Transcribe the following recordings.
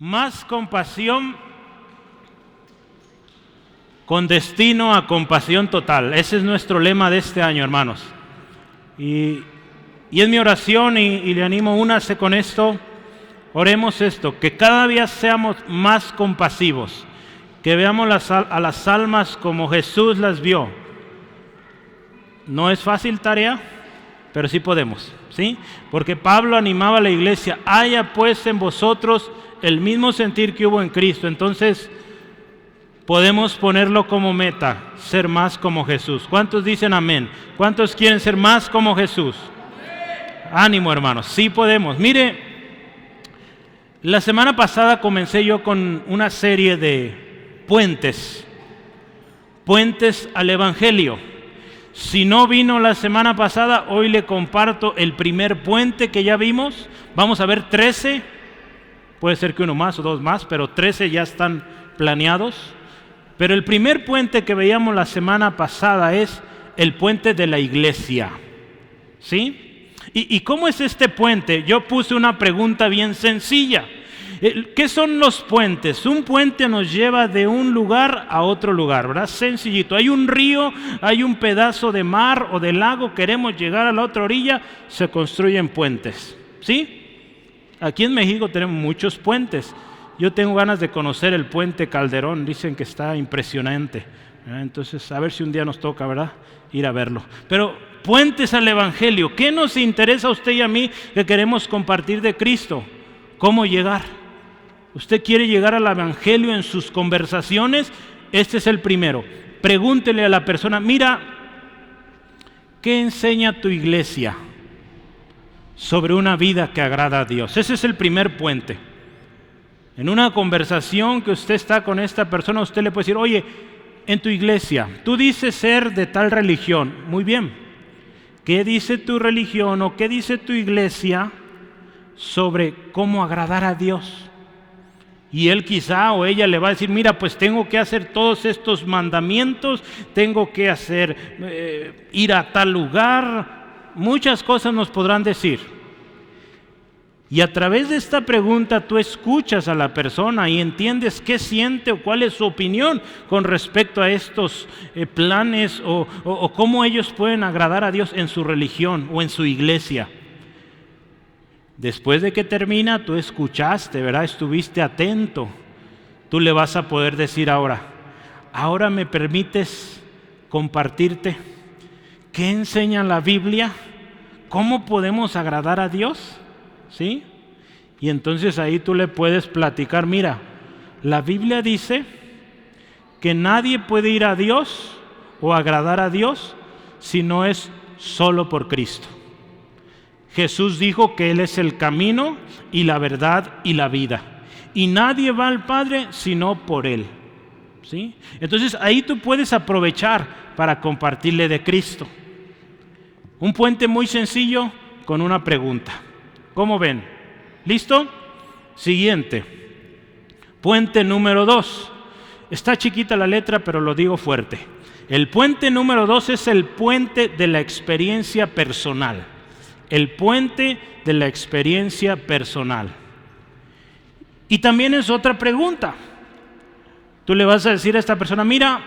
Más compasión con destino a compasión total. Ese es nuestro lema de este año, hermanos. Y es mi oración y le animo, únase con esto. Oremos esto, que cada día seamos más compasivos, que veamos a las almas como Jesús las vio. No es fácil tarea, pero sí podemos, ¿sí? Porque Pablo animaba a la iglesia, haya pues en vosotros el mismo sentir que hubo en Cristo. Entonces, podemos ponerlo como meta, ser más como Jesús. ¿Cuántos dicen amén? ¿Cuántos quieren ser más como Jesús? Ánimo, hermanos, sí podemos. Mire, la semana pasada comencé yo con una serie de puentes al Evangelio. Si no vino la semana pasada, hoy le comparto el primer puente que ya vimos. Vamos a ver 13, puede ser que uno más o dos más, pero 13 ya están planeados. Pero el primer puente que veíamos la semana pasada es el puente de la iglesia, ¿sí? ¿Y cómo es este puente? Yo puse una pregunta bien sencilla. ¿Qué son los puentes? Un puente nos lleva de un lugar a otro lugar, ¿verdad? Sencillito. Hay un río, hay un pedazo de mar o de lago, queremos llegar a la otra orilla, se construyen puentes, ¿sí? Aquí en México tenemos muchos puentes. Yo tengo ganas de conocer el puente Calderón, dicen que está impresionante. Entonces, a ver si un día nos toca, ¿verdad? Ir a verlo. Pero puentes al Evangelio. ¿Qué nos interesa a usted y a mí que queremos compartir de Cristo? ¿Cómo llegar? ¿Usted quiere llegar al Evangelio en sus conversaciones? Este es el primero. Pregúntele a la persona, mira, ¿qué enseña tu iglesia sobre una vida que agrada a Dios? Ese es el primer puente. En una conversación que usted está con esta persona, usted le puede decir, oye, en tu iglesia, tú dices ser de tal religión. Muy bien. ¿Qué dice tu religión o qué dice tu iglesia sobre cómo agradar a Dios? Y él quizá o ella le va a decir, mira, pues tengo que hacer todos estos mandamientos, tengo que hacer, ir a tal lugar, muchas cosas nos podrán decir. Y a través de esta pregunta tú escuchas a la persona y entiendes qué siente o cuál es su opinión con respecto a estos planes o cómo ellos pueden agradar a Dios en su religión o en su iglesia. Después de que termina, tú escuchaste, ¿verdad? Estuviste atento. Tú le vas a poder decir ahora me permites compartirte qué enseña la Biblia, cómo podemos agradar a Dios, ¿sí? Y entonces ahí tú le puedes platicar, mira, la Biblia dice que nadie puede ir a Dios o agradar a Dios si no es solo por Cristo. Jesús dijo que Él es el camino y la verdad y la vida. Y nadie va al Padre sino por Él, ¿sí? Entonces ahí tú puedes aprovechar para compartirle de Cristo. Un puente muy sencillo con una pregunta. ¿Cómo ven? ¿Listo? Siguiente. Puente número 2. Está chiquita la letra, pero lo digo fuerte. El puente número 2 es el puente de la experiencia personal. El puente de la experiencia personal. Y también es otra pregunta. Tú le vas a decir a esta persona, mira,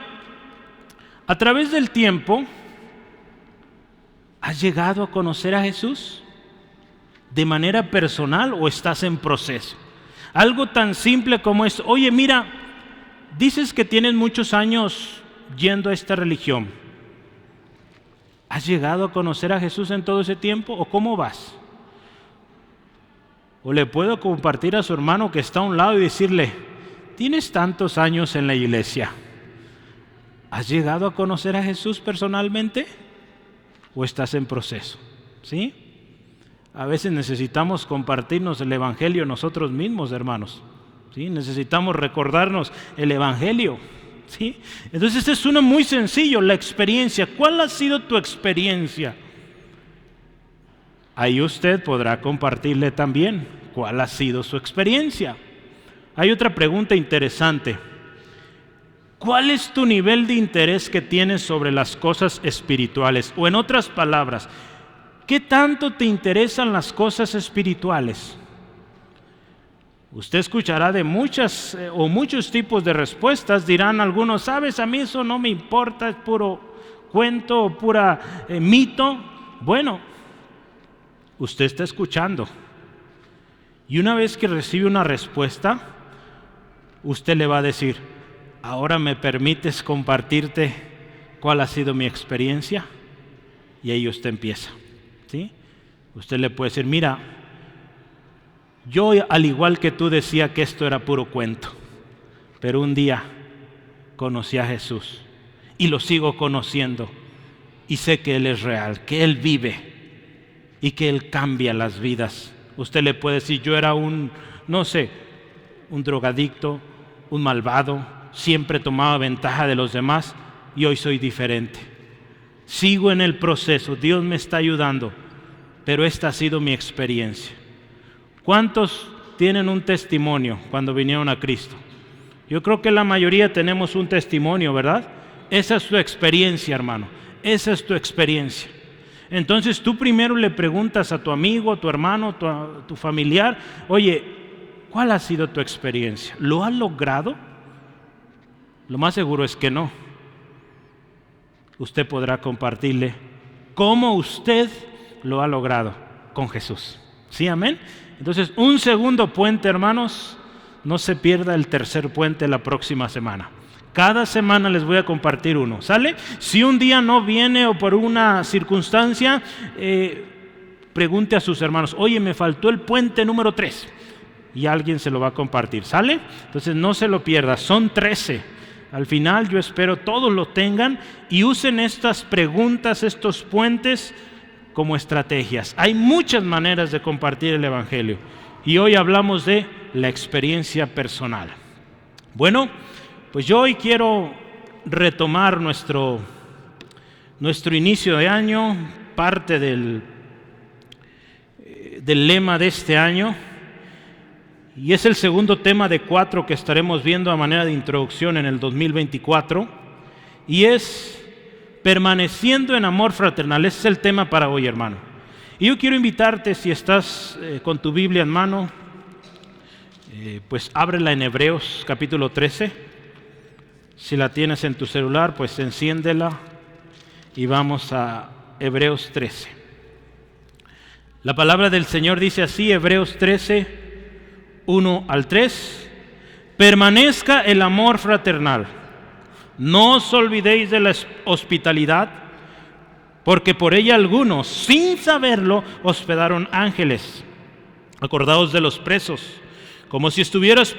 a través del tiempo, ¿has llegado a conocer a Jesús de manera personal o estás en proceso? Algo tan simple como esto. Oye, mira, dices que tienes muchos años yendo a esta religión. ¿Has llegado a conocer a Jesús en todo ese tiempo o cómo vas? O le puedo compartir a su hermano que está a un lado y decirle, tienes tantos años en la iglesia, ¿has llegado a conocer a Jesús personalmente o estás en proceso? ¿Sí? A veces necesitamos compartirnos el Evangelio nosotros mismos, hermanos, ¿sí? Necesitamos recordarnos el Evangelio, ¿sí? Entonces este es uno muy sencillo, la experiencia. ¿Cuál ha sido tu experiencia? Ahí usted podrá compartirle también cuál ha sido su experiencia. Hay otra pregunta interesante. ¿Cuál es tu nivel de interés que tienes sobre las cosas espirituales? O en otras palabras, ¿qué tanto te interesan las cosas espirituales? Usted escuchará de muchas o muchos tipos de respuestas. Dirán algunos, ¿sabes? A mí eso no me importa, es puro cuento o pura mito. Bueno, usted está escuchando. Y una vez que recibe una respuesta, usted le va a decir, ¿ahora me permites compartirte cuál ha sido mi experiencia? Y ahí usted empieza, ¿sí? Usted le puede decir, mira, yo al igual que tú decía que esto era puro cuento, pero un día conocí a Jesús y lo sigo conociendo y sé que Él es real, que Él vive y que Él cambia las vidas. Usted le puede decir, yo era un drogadicto, un malvado, siempre tomaba ventaja de los demás y hoy soy diferente. Sigo en el proceso, Dios me está ayudando, pero esta ha sido mi experiencia. ¿Cuántos tienen un testimonio cuando vinieron a Cristo? Yo creo que la mayoría tenemos un testimonio, ¿verdad? Esa es tu experiencia, hermano. Esa es tu experiencia. Entonces tú primero le preguntas a tu amigo, a tu hermano, a tu familiar, oye, ¿cuál ha sido tu experiencia? ¿Lo has logrado? Lo más seguro es que no. Usted podrá compartirle cómo usted lo ha logrado con Jesús. ¿Sí, amén? Entonces, un segundo puente, hermanos, no se pierda el tercer puente la próxima semana. Cada semana les voy a compartir uno, ¿sale? Si un día no viene o por una circunstancia, pregunte a sus hermanos, oye, me faltó el puente número 3, y alguien se lo va a compartir, ¿sale? Entonces, no se lo pierda, son 13. Al final, yo espero todos lo tengan y usen estas preguntas, estos puentes, como estrategias. Hay muchas maneras de compartir el Evangelio y hoy hablamos de la experiencia personal. Bueno, pues yo hoy quiero retomar nuestro inicio de año, parte del lema de este año, y es el segundo tema de 4 que estaremos viendo a manera de introducción en el 2024, y es permaneciendo en amor fraternal. Ese es el tema para hoy, hermano. Y yo quiero invitarte, si estás con tu Biblia en mano, pues ábrela en Hebreos capítulo 13. Si la tienes en tu celular, pues enciéndela y vamos a Hebreos 13. La palabra del Señor dice así, Hebreos 13, 1 al 3. Permanezca el amor fraternal. No os olvidéis de la hospitalidad, porque por ella algunos, sin saberlo, hospedaron ángeles. Acordaos de los presos, como si estuvieras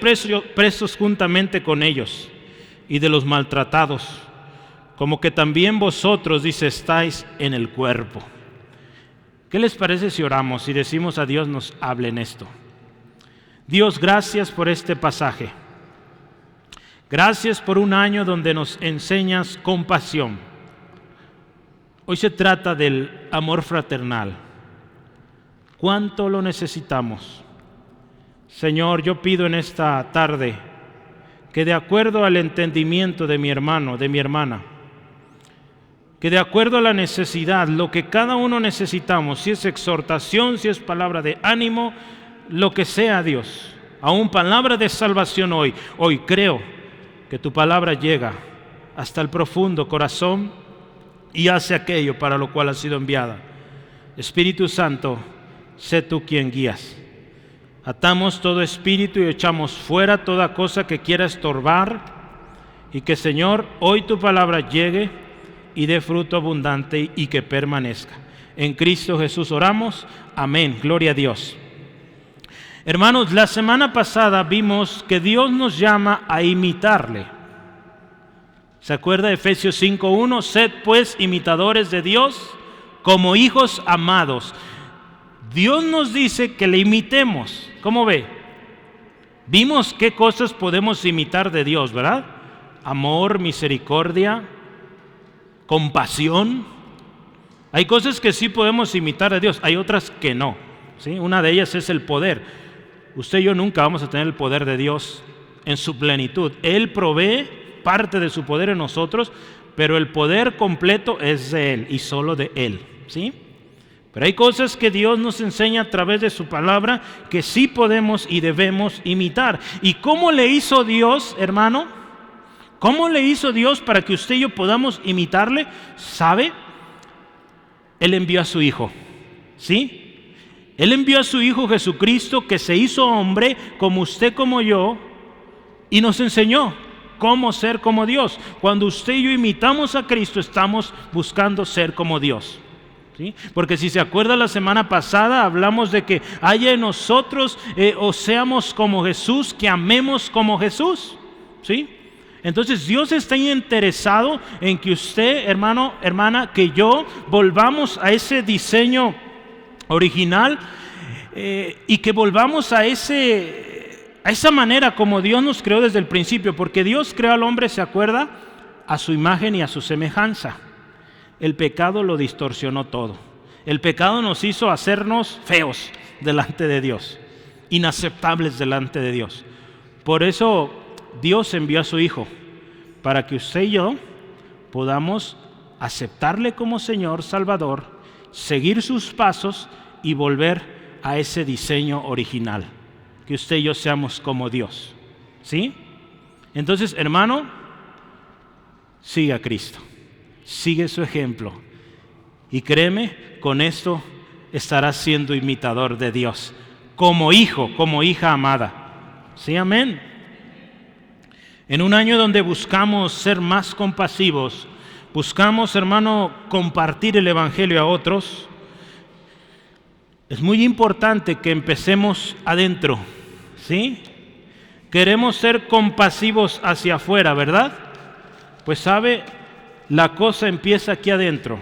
presos juntamente con ellos, y de los maltratados, como que también vosotros, dice, estáis en el cuerpo. ¿Qué les parece si oramos y decimos a Dios nos hable en esto? Dios, gracias por este pasaje. Gracias por un año donde nos enseñas compasión. Hoy se trata del amor fraternal. ¿Cuánto lo necesitamos? Señor, yo pido en esta tarde que de acuerdo al entendimiento de mi hermano, de mi hermana, que de acuerdo a la necesidad, lo que cada uno necesitamos, si es exhortación, si es palabra de ánimo, lo que sea, Dios, aún palabra de salvación hoy creo que tu palabra llega hasta el profundo corazón y hace aquello para lo cual ha sido enviada. Espíritu Santo, sé tú quien guías. Atamos todo espíritu y echamos fuera toda cosa que quiera estorbar, y que, Señor, hoy tu palabra llegue y dé fruto abundante y que permanezca. En Cristo Jesús oramos. Amén. Gloria a Dios. Hermanos, la semana pasada vimos que Dios nos llama a imitarle. ¿Se acuerda de Efesios 5:1? Sed pues imitadores de Dios como hijos amados. Dios nos dice que le imitemos. ¿Cómo ve? Vimos qué cosas podemos imitar de Dios, ¿verdad? Amor, misericordia, compasión. Hay cosas que sí podemos imitar de Dios, hay otras que no, ¿sí? Una de ellas es el poder. Usted y yo nunca vamos a tener el poder de Dios en su plenitud. Él provee parte de su poder en nosotros, pero el poder completo es de Él y solo de Él, ¿sí? Pero hay cosas que Dios nos enseña a través de su palabra que sí podemos y debemos imitar. ¿Y cómo le hizo Dios, hermano? ¿Cómo le hizo Dios para que usted y yo podamos imitarle? ¿Sabe? Él envió a su Hijo, ¿sí? Él envió a su Hijo Jesucristo, que se hizo hombre como usted, como yo, y nos enseñó cómo ser como Dios. Cuando usted y yo imitamos a Cristo, estamos buscando ser como Dios, ¿sí? Porque si se acuerda, la semana pasada hablamos de que haya en nosotros o seamos como Jesús, que amemos como Jesús, ¿sí? Entonces Dios está interesado en que usted, hermano, hermana, que yo volvamos a ese diseño original y que volvamos a esa manera como Dios nos creó desde el principio, porque Dios creó al hombre, ¿se acuerda? A su imagen y a su semejanza. El pecado lo distorsionó todo. El pecado nos hizo hacernos feos delante de Dios, inaceptables delante de Dios. Por eso Dios envió a su Hijo, para que usted y yo podamos aceptarle como Señor, Salvador, seguir sus pasos y volver a ese diseño original, que usted y yo seamos como Dios, ¿sí? Entonces, hermano, sigue a Cristo, sigue su ejemplo, y créeme, con esto estarás siendo imitador de Dios, como hijo, como hija amada, ¿sí? Amén. En un año donde buscamos ser más compasivos, buscamos, hermano, compartir el Evangelio a otros, es muy importante que empecemos adentro, ¿sí? Queremos ser compasivos hacia afuera, ¿verdad? Pues sabe, la cosa empieza aquí adentro.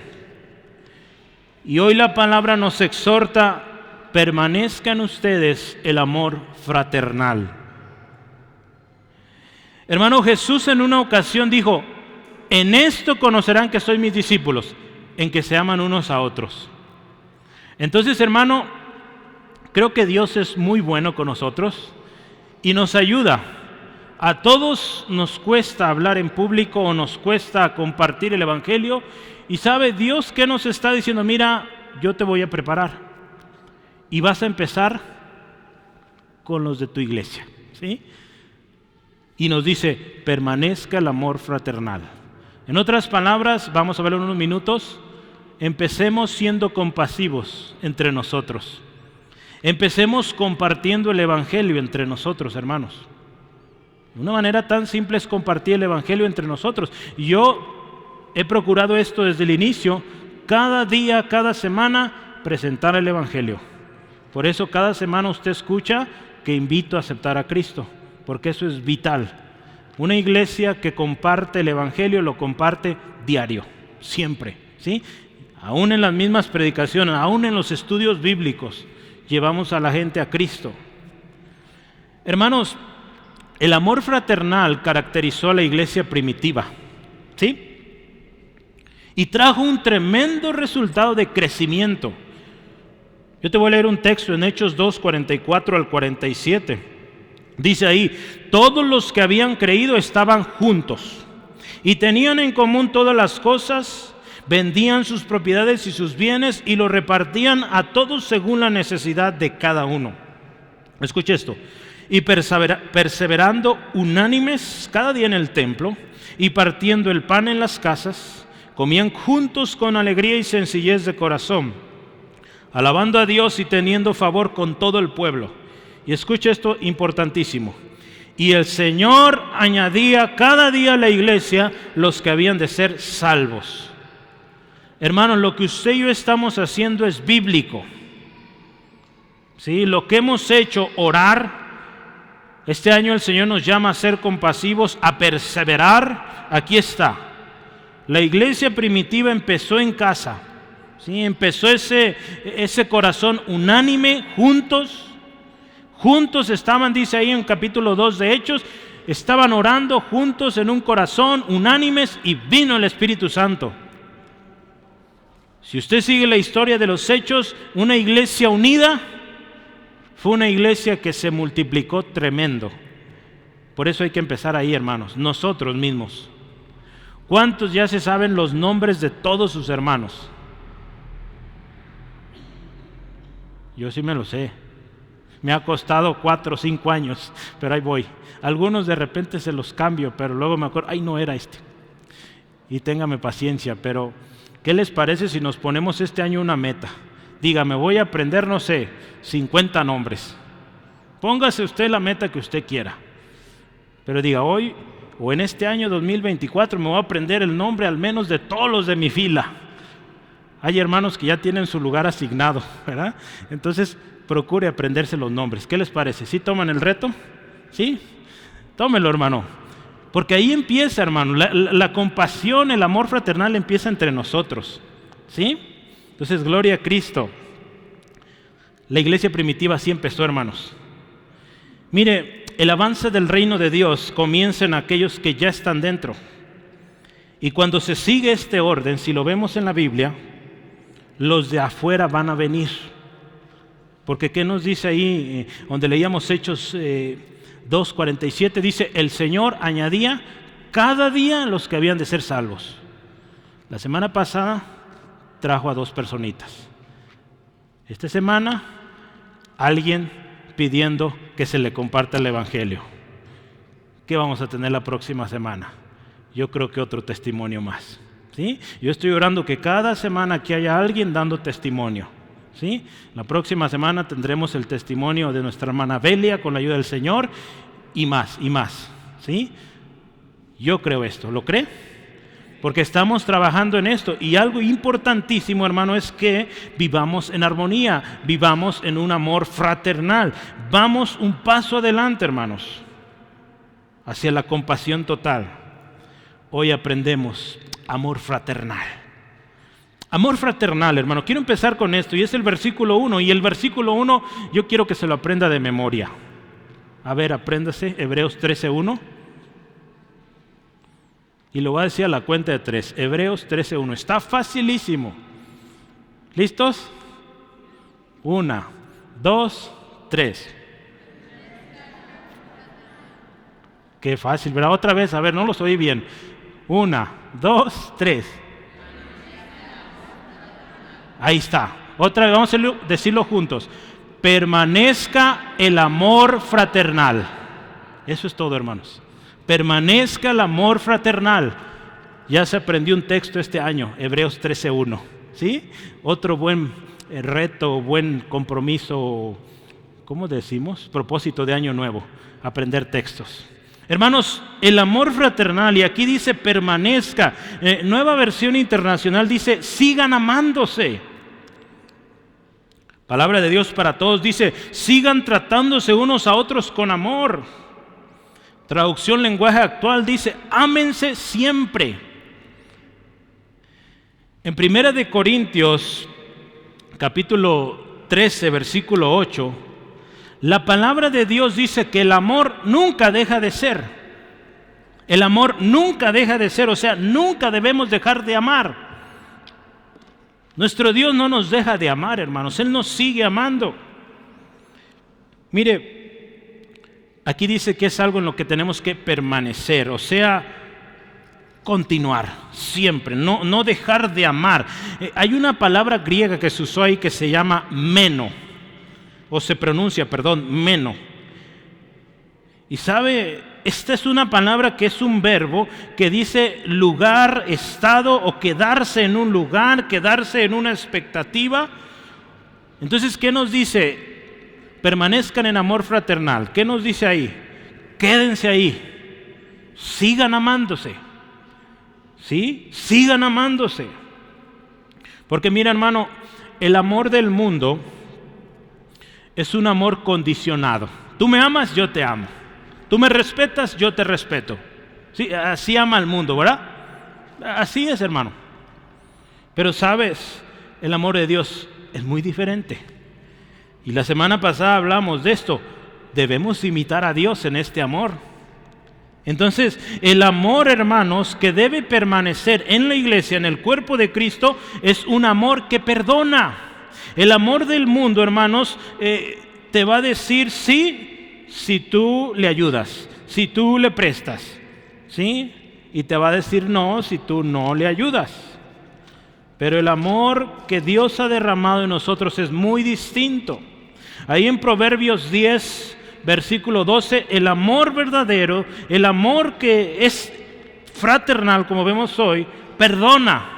Y hoy la palabra nos exhorta: permanezca en ustedes el amor fraternal. Hermano, Jesús en una ocasión dijo: en esto conocerán que sois mis discípulos, en que se aman unos a otros. Entonces, hermano, creo que Dios es muy bueno con nosotros y nos ayuda. A todos nos cuesta hablar en público o nos cuesta compartir el Evangelio. Y sabe Dios que nos está diciendo: mira, yo te voy a preparar y vas a empezar con los de tu iglesia, ¿sí? Y nos dice: permanezca el amor fraternal. En otras palabras, vamos a verlo en unos minutos, empecemos siendo compasivos entre nosotros. Empecemos compartiendo el Evangelio entre nosotros, hermanos. Una manera tan simple es compartir el Evangelio entre nosotros. Yo he procurado esto desde el inicio, cada día, cada semana, presentar el Evangelio. Por eso cada semana usted escucha que invito a aceptar a Cristo, porque eso es vital. Una iglesia que comparte el Evangelio lo comparte diario, siempre, ¿sí? Aún en las mismas predicaciones, aún en los estudios bíblicos, llevamos a la gente a Cristo. Hermanos, el amor fraternal caracterizó a la iglesia primitiva, ¿sí? Y trajo un tremendo resultado de crecimiento. Yo te voy a leer un texto en Hechos 2, 44 al 47. Dice ahí: todos los que habían creído estaban juntos y tenían en común todas las cosas, vendían sus propiedades y sus bienes y los repartían a todos según la necesidad de cada uno. Escuche esto: y perseverando unánimes cada día en el templo y partiendo el pan en las casas, comían juntos con alegría y sencillez de corazón, alabando a Dios y teniendo favor con todo el pueblo. Y escuche esto importantísimo: y el Señor añadía cada día a la iglesia los que habían de ser salvos. Hermanos, lo que usted y yo estamos haciendo es bíblico, ¿sí? Lo que hemos hecho, orar. Este año el Señor nos llama a ser compasivos, a perseverar. Aquí está. La iglesia primitiva empezó en casa, ¿sí? Empezó ese corazón unánime, juntos estaban, dice ahí en capítulo 2 de Hechos, estaban orando juntos en un corazón, unánimes, y vino el Espíritu Santo. Si usted sigue la historia de los Hechos, una iglesia unida fue una iglesia que se multiplicó tremendo. Por eso hay que empezar ahí, hermanos, nosotros mismos. ¿Cuántos ya se saben los nombres de todos sus hermanos? Yo sí me lo sé. Me ha costado 4 o 5 años, pero ahí voy. Algunos de repente se los cambio, pero luego me acuerdo, ay, no era este. Y téngame paciencia, pero ¿qué les parece si nos ponemos este año una meta? Dígame, voy a aprender, no sé, 50 nombres. Póngase usted la meta que usted quiera. Pero diga, hoy o en este año 2024 me voy a aprender el nombre al menos de todos los de mi fila. Hay hermanos que ya tienen su lugar asignado, ¿verdad? Entonces, procure aprenderse los nombres. ¿Qué les parece? ¿Sí toman el reto? ¿Sí? Tómelo, hermano. Porque ahí empieza, hermano, la compasión, el amor fraternal empieza entre nosotros. ¿Sí? Entonces, gloria a Cristo. La iglesia primitiva así empezó, hermanos. Mire, el avance del reino de Dios comienza en aquellos que ya están dentro. Y cuando se sigue este orden, si lo vemos en la Biblia, los de afuera van a venir. Porque ¿qué nos dice ahí, donde leíamos Hechos 2:47? Dice, el Señor añadía cada día los que habían de ser salvos. La semana pasada trajo a 2 personitas. Esta semana, alguien pidiendo que se le comparta el Evangelio. ¿Qué vamos a tener la próxima semana? Yo creo que otro testimonio más. ¿Sí? Yo estoy orando que cada semana aquí haya alguien dando testimonio. ¿Sí? La próxima semana tendremos el testimonio de nuestra hermana Belia con la ayuda del Señor y más, y más. ¿Sí? Yo creo esto. ¿Lo cree? Porque estamos trabajando en esto. Y algo importantísimo, hermano, es que vivamos en armonía, vivamos en un amor fraternal. Vamos un paso adelante, hermanos, hacia la compasión total. Hoy aprendemos amor fraternal. Amor fraternal, hermano. Quiero empezar con esto y es el versículo 1. Y el versículo 1 yo quiero que se lo aprenda de memoria. A ver, apréndase Hebreos 13:1. Y lo voy a decir a la cuenta de 3. Hebreos 13:1. Está facilísimo. ¿Listos? 1, 2, 3. Qué fácil, ¿verdad? Otra vez, a ver, no los oí bien. 1, 2, 3. Ahí está. Otra vez, vamos a decirlo juntos. Permanezca el amor fraternal. Eso es todo, hermanos. Permanezca el amor fraternal. Ya se aprendió un texto este año, Hebreos 13:1. ¿Sí? Otro buen reto, buen compromiso, ¿cómo decimos? Propósito de año nuevo, aprender textos. Hermanos, el amor fraternal, y aquí dice permanezca. Nueva versión internacional dice sigan amándose. Palabra de Dios para todos dice sigan tratándose unos a otros con amor. Traducción lenguaje actual dice ámense siempre. En 1 Corintios capítulo 13 versículo 8, la palabra de Dios dice que el amor nunca deja de ser. El amor nunca deja de ser, o sea, nunca debemos dejar de amar. Nuestro Dios no nos deja de amar, hermanos, Él nos sigue amando. Mire, aquí dice que es algo en lo que tenemos que permanecer, o sea, continuar siempre, no dejar de amar. Hay una palabra griega que se usó ahí que se llama meno, o se pronuncia, meno. Y sabe, esta es una palabra que es un verbo que dice lugar, estado o quedarse en un lugar, quedarse en una expectativa. Entonces, ¿qué nos dice? Permanezcan en amor fraternal. ¿Qué nos dice ahí? Quédense ahí. Sigan amándose. ¿Sí? Sigan amándose. Porque mira, hermano, el amor del mundo es un amor condicionado. Tú me amas, yo te amo. Tú me respetas, yo te respeto. Sí, así ama el mundo, ¿verdad? Así es, hermano. Pero sabes, el amor de Dios es muy diferente. Y la semana pasada hablamos de esto. Debemos imitar a Dios en este amor. Entonces, el amor, hermanos, que debe permanecer en la iglesia, en el cuerpo de Cristo, es un amor que perdona. El amor del mundo, hermanos, te va a decir sí si tú le ayudas, si tú le prestas, ¿sí? Y te va a decir no si tú no le ayudas. Pero el amor que Dios ha derramado en nosotros es muy distinto. Ahí en Proverbios 10, versículo 12, el amor verdadero, el amor que es fraternal, como vemos hoy, perdona.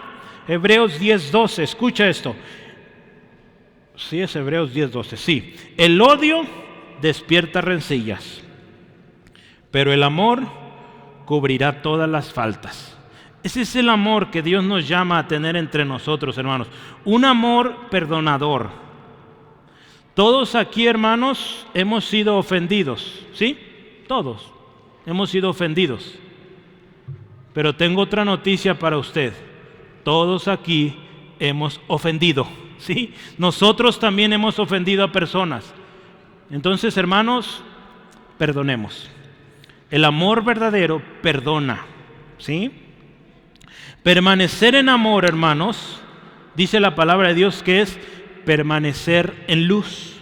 Hebreos 10, 12, escucha esto. Sí, es Hebreos 10, 12, sí. El odio despierta rencillas, pero el amor cubrirá todas las faltas. Ese es el amor que Dios nos llama a tener entre nosotros, hermanos. Un amor perdonador. Todos aquí, hermanos, hemos sido ofendidos, ¿sí? Todos hemos sido ofendidos. Pero tengo otra noticia para usted. Todos aquí hemos ofendido, ¿sí? Nosotros también hemos ofendido a personas. Entonces, hermanos, perdonemos. El amor verdadero perdona, ¿sí? Permanecer en amor, hermanos, dice la palabra de Dios que es permanecer en luz.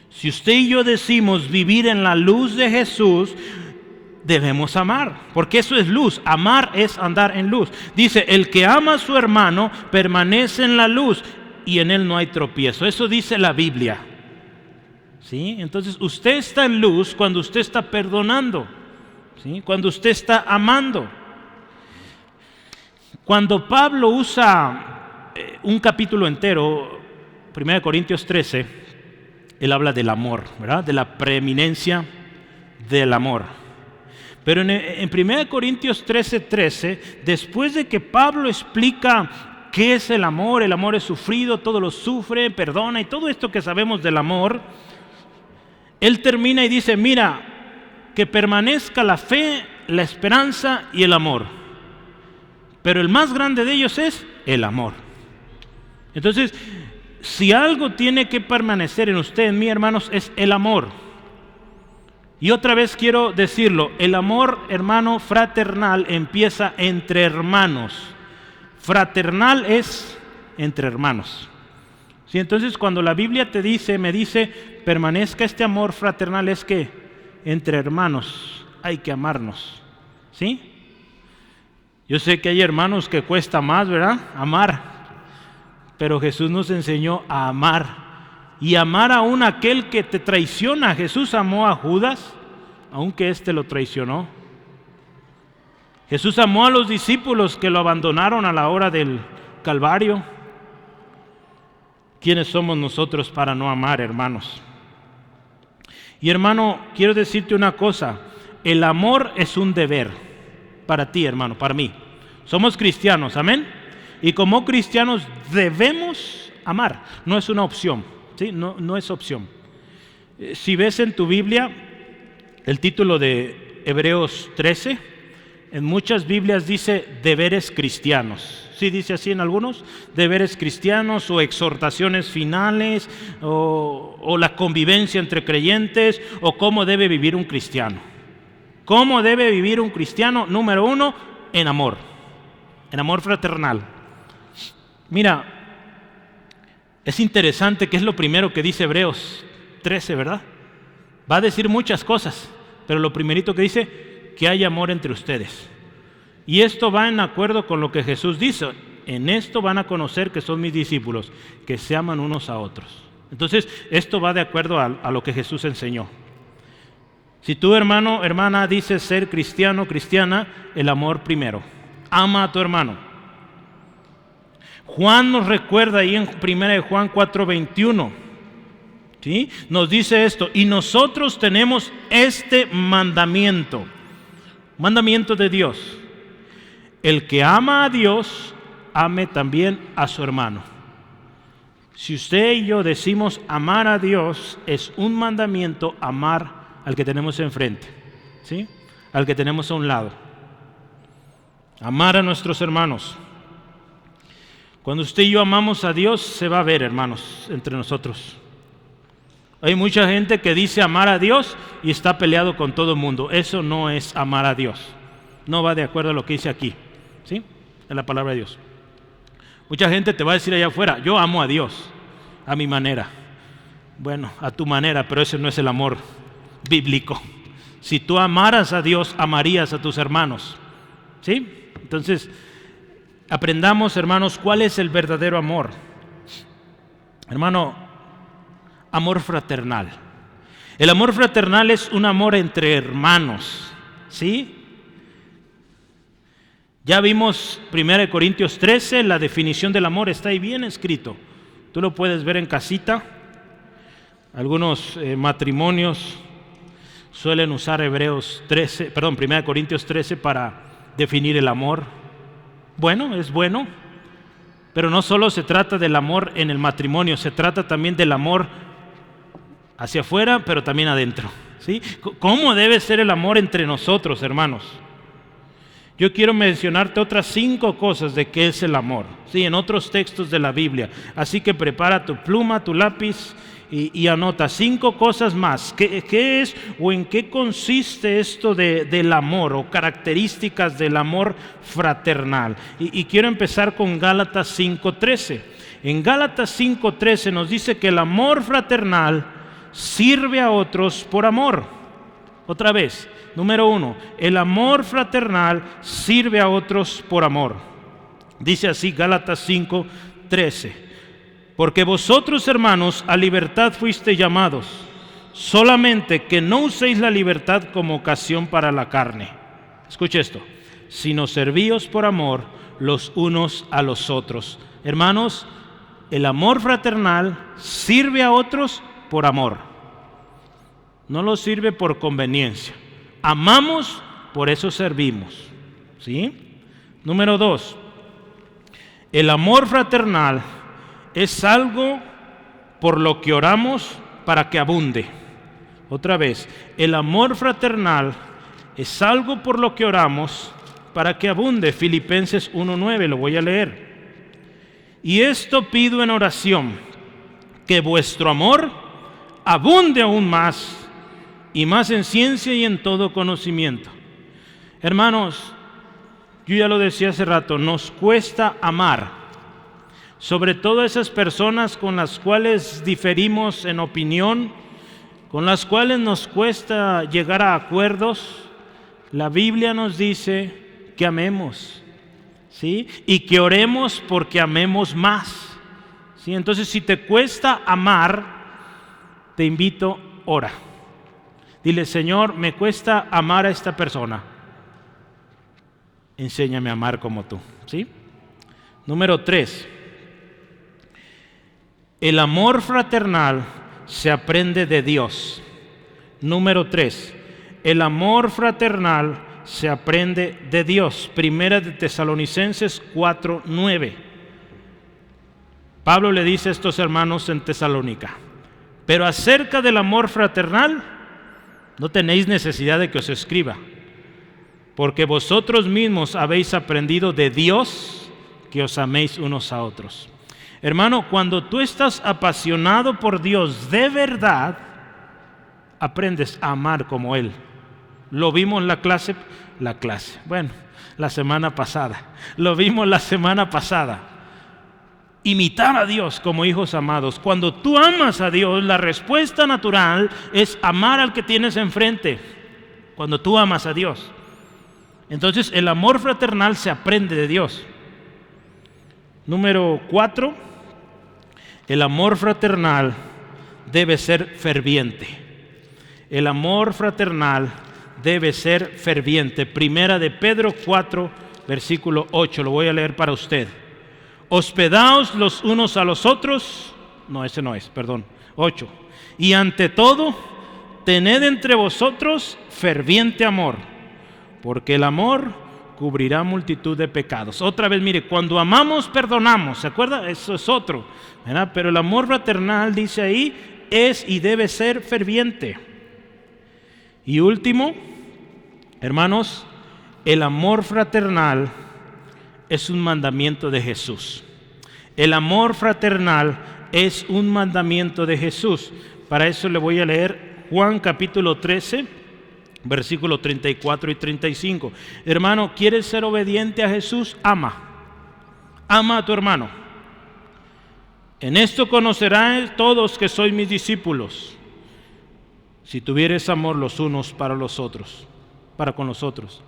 Si usted y yo decimos vivir en la luz de Jesús, debemos amar, porque eso es luz. Amar es andar en luz. Dice, el que ama a su hermano permanece en la luz y en él no hay tropiezo. Eso dice la Biblia. ¿Sí? Entonces usted está en luz cuando usted está perdonando, ¿sí? Cuando usted está amando. Cuando Pablo usa un capítulo entero, 1 Corintios 13, él habla del amor, ¿verdad? De la preeminencia del amor. Pero en 1 Corintios 13, después de que Pablo explica qué es el amor es sufrido, todo lo sufre, perdona y todo esto que sabemos del amor, él termina y dice, mira, que permanezca la fe, la esperanza y el amor. Pero el más grande de ellos es el amor. Entonces, si algo tiene que permanecer en usted, en mí, hermanos, es el amor. Y otra vez quiero decirlo, el amor, hermano, fraternal empieza entre hermanos. Fraternal es entre hermanos. ¿Sí? Entonces, cuando la Biblia me dice, permanezca este amor fraternal, es que entre hermanos hay que amarnos. ¿Sí? Yo sé que hay hermanos que cuesta más, ¿verdad? Amar. Pero Jesús nos enseñó a amar. Y amar aún a aquel que te traiciona. Jesús amó a Judas, aunque éste lo traicionó. Jesús amó a los discípulos que lo abandonaron a la hora del Calvario. ¿Quiénes somos nosotros para no amar, hermanos? Y hermano, quiero decirte una cosa. El amor es un deber. Para ti, hermano, para mí. Somos cristianos, amén. Y como cristianos debemos amar. No es una opción, ¿sí? No es opción. Si ves en tu Biblia el título de Hebreos 13, en muchas Biblias dice deberes cristianos. ¿Sí dice así en algunos? Deberes cristianos o exhortaciones finales o la convivencia entre creyentes o cómo debe vivir un cristiano. ¿Cómo debe vivir un cristiano? Número 1, en amor fraternal. Mira, es interesante que es lo primero que dice Hebreos 13, ¿verdad? Va a decir muchas cosas, pero lo primerito que dice, que hay amor entre ustedes. Y esto va en acuerdo con lo que Jesús dice. En esto van a conocer que son mis discípulos, que se aman unos a otros. Entonces, esto va de acuerdo a lo que Jesús enseñó. Si tú, hermano, hermana, dices ser cristiano, cristiana, el amor primero. Ama a tu hermano. Juan nos recuerda ahí en 1 Juan 4:21, ¿sí? Nos dice esto, y nosotros tenemos este mandamiento de Dios. El que ama a Dios, ame también a su hermano. Si usted y yo decimos amar a Dios, es un mandamiento amar al que tenemos enfrente, ¿sí? Al que tenemos a un lado. Amar a nuestros hermanos. Cuando usted y yo amamos a Dios, se va a ver, hermanos, entre nosotros. Hay mucha gente que dice amar a Dios y está peleado con todo el mundo. Eso no es amar a Dios. No va de acuerdo a lo que dice aquí, ¿sí? En la palabra de Dios. Mucha gente te va a decir allá afuera, yo amo a Dios, a mi manera. Bueno, a tu manera, pero ese no es el amor bíblico. Si tú amaras a Dios, amarías a tus hermanos, ¿sí? Entonces, aprendamos, hermanos, cuál es el verdadero amor. Hermano, amor fraternal. El amor fraternal es un amor entre hermanos, ¿sí? Ya vimos 1 Corintios 13, la definición del amor está ahí bien escrito. Tú lo puedes ver en casita. Algunos matrimonios suelen usar 1 Corintios 13 para definir el amor. Bueno, es bueno, pero no solo se trata del amor en el matrimonio, se trata también del amor hacia afuera, pero también adentro, ¿sí? ¿Cómo debe ser el amor entre nosotros, hermanos? Yo quiero mencionarte otras 5 cosas de qué es el amor, ¿sí? En otros textos de la Biblia. Así que prepara tu pluma, tu lápiz y anota 5 cosas más. ¿Qué es o en qué consiste esto del amor o características del amor fraternal? Y quiero empezar con Gálatas 5:13. En Gálatas 5:13 nos dice que el amor fraternal sirve a otros por amor. Otra vez, número 1, el amor fraternal sirve a otros por amor. Dice así Gálatas 5:13. Porque vosotros, hermanos, a libertad fuisteis llamados, solamente que no uséis la libertad como ocasión para la carne. Escuche esto, sino servíos por amor los unos a los otros. Hermanos, el amor fraternal sirve a otros por amor. No lo sirve por conveniencia. Amamos, por eso servimos, ¿sí? Número 2, el amor fraternal es algo por lo que oramos para que abunde. Otra vez, el amor fraternal es algo por lo que oramos para que abunde. Filipenses 1:9, lo voy a leer. Y esto pido en oración, que vuestro amor abunde aún más, y más en ciencia y en todo conocimiento. Hermanos, yo ya lo decía hace rato, nos cuesta amar. Sobre todo esas personas con las cuales diferimos en opinión, con las cuales nos cuesta llegar a acuerdos. La Biblia nos dice que amemos, ¿sí? Y que oremos porque amemos más, ¿sí? Entonces, si te cuesta amar, te invito, ora. Dile, Señor, me cuesta amar a esta persona. Enséñame a amar como tú, ¿sí? Número 3. El amor fraternal se aprende de Dios. Número 3. El amor fraternal se aprende de Dios. Primera de Tesalonicenses 4:9. Pablo le dice a estos hermanos en Tesalónica: pero acerca del amor fraternal, no tenéis necesidad de que os escriba, porque vosotros mismos habéis aprendido de Dios que os améis unos a otros. Hermano, cuando tú estás apasionado por Dios de verdad, aprendes a amar como Él. Lo vimos en la semana pasada. Lo vimos la semana pasada. Imitar a Dios como hijos amados. Cuando tú amas a Dios, la respuesta natural es amar al que tienes enfrente. Cuando tú amas a Dios. Entonces, el amor fraternal se aprende de Dios. Número 4. El amor fraternal debe ser ferviente. El amor fraternal debe ser ferviente. Primera de Pedro 4, versículo 8. Lo voy a leer para usted. Hospedaos los unos a los otros. No, ese no es, perdón. 8. Y ante todo, tened entre vosotros ferviente amor, porque el amor cubrirá multitud de pecados. Otra vez, mire, cuando amamos, perdonamos. ¿Se acuerda? Eso es otro, ¿verdad? Pero el amor fraternal, dice ahí, es y debe ser ferviente. Y último, hermanos, el amor fraternal es un mandamiento de Jesús. El amor fraternal es un mandamiento de Jesús. Para eso le voy a leer Juan capítulo 13, versículos 34 y 35. Hermano, ¿quieres ser obediente a Jesús? Ama a tu hermano. En esto conocerán todos que sois mis discípulos, si tuvieres amor los unos para los otros, para con los otros.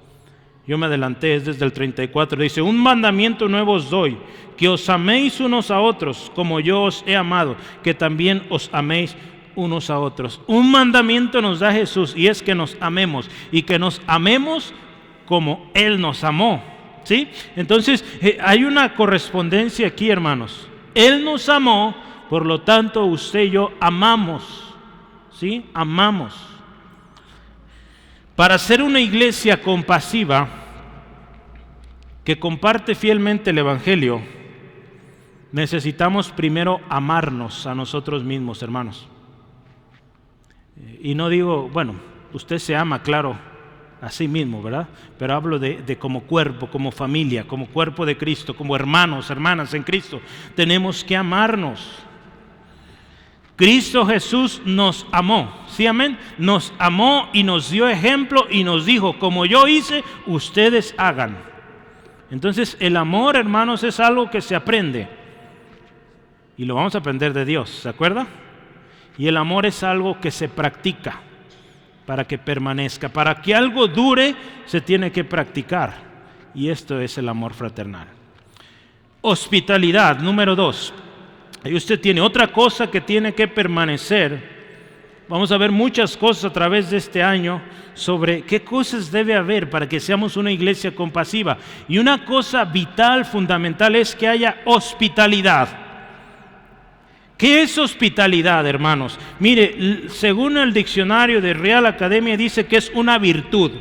Yo me adelanté, es desde el 34, dice: un mandamiento nuevo os doy, que os améis unos a otros, como yo os he amado, que también os améis unos a otros. Un mandamiento nos da Jesús y es que nos amemos y que nos amemos como Él nos amó, ¿sí? Entonces hay una correspondencia aquí, hermanos. Él nos amó, por lo tanto usted y yo amamos, ¿sí? Amamos. Para ser una iglesia compasiva que comparte fielmente el Evangelio, necesitamos primero amarnos a nosotros mismos, hermanos. Y no digo, bueno, usted se ama, claro, a sí mismo, ¿verdad? Pero hablo de como cuerpo, como familia, como cuerpo de Cristo, como hermanos, hermanas en Cristo. Tenemos que amarnos. Cristo Jesús nos amó, ¿sí, amén? Nos amó y nos dio ejemplo y nos dijo, como yo hice, ustedes hagan. Entonces el amor, hermanos, es algo que se aprende. Y lo vamos a aprender de Dios, ¿se acuerda? Y el amor es algo que se practica para que permanezca. Para que algo dure, se tiene que practicar. Y esto es el amor fraternal. Hospitalidad, número 2. Ahí usted tiene otra cosa que tiene que permanecer. Vamos a ver muchas cosas a través de este año sobre qué cosas debe haber para que seamos una iglesia compasiva. Y una cosa vital, fundamental, es que haya hospitalidad. ¿Qué es hospitalidad, hermanos? Mire, según el diccionario de Real Academia dice que es una virtud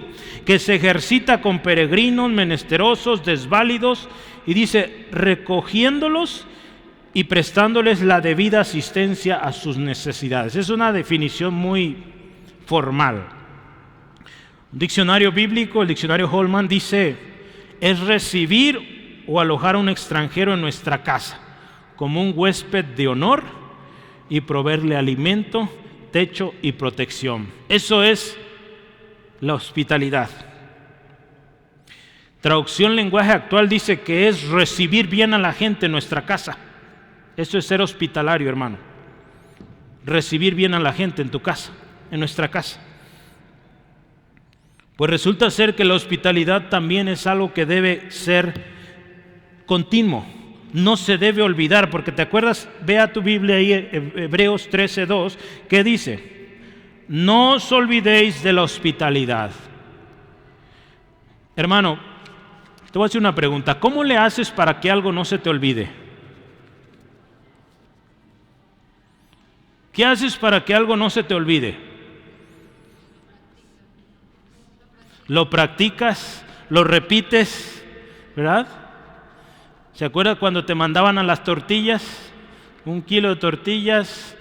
que se ejercita con peregrinos, menesterosos, desválidos, y dice recogiéndolos y prestándoles la debida asistencia a sus necesidades. Es una definición muy formal. Un diccionario bíblico, el diccionario Holman, dice es recibir o alojar a un extranjero en nuestra casa como un huésped de honor y proveerle alimento, techo y protección. Eso es la hospitalidad. Traducción lenguaje actual dice que es recibir bien a la gente en nuestra casa. Eso es ser hospitalario, hermano. Recibir bien a la gente en tu casa, en nuestra casa. Pues resulta ser que la hospitalidad también es algo que debe ser continuo. No se debe olvidar, porque te acuerdas, ve a tu Biblia ahí, Hebreos 13:2, que dice, no os olvidéis de la hospitalidad. Hermano, te voy a hacer una pregunta, ¿cómo le haces para que algo no se te olvide? ¿Qué haces para que algo no se te olvide? Lo practicas, lo repites, ¿verdad? ¿Se acuerda cuando te mandaban a las tortillas? 1 kilo de tortillas,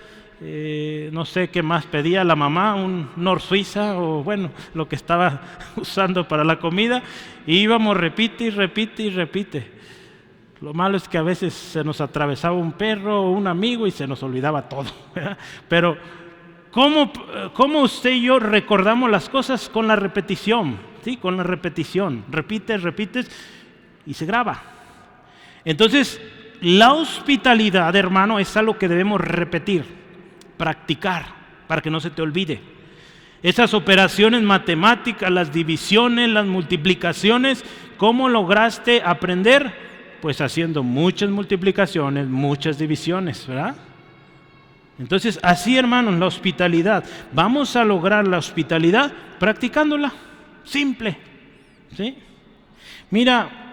no sé qué más pedía la mamá, un Nor Suiza o bueno, lo que estaba usando para la comida, y íbamos, repite y repite y repite. Lo malo es que a veces se nos atravesaba un perro o un amigo y se nos olvidaba todo, ¿verdad? Pero ¿cómo usted y yo recordamos las cosas? Con la repetición, ¿sí? Con la repetición, repites y se graba. Entonces, la hospitalidad, hermano, es algo que debemos repetir, practicar, para que no se te olvide. Esas operaciones matemáticas, las divisiones, las multiplicaciones, ¿cómo lograste aprender? Pues haciendo muchas multiplicaciones, muchas divisiones, ¿verdad? Entonces, así, hermanos, la hospitalidad. Vamos a lograr la hospitalidad practicándola, simple, ¿sí? Mira,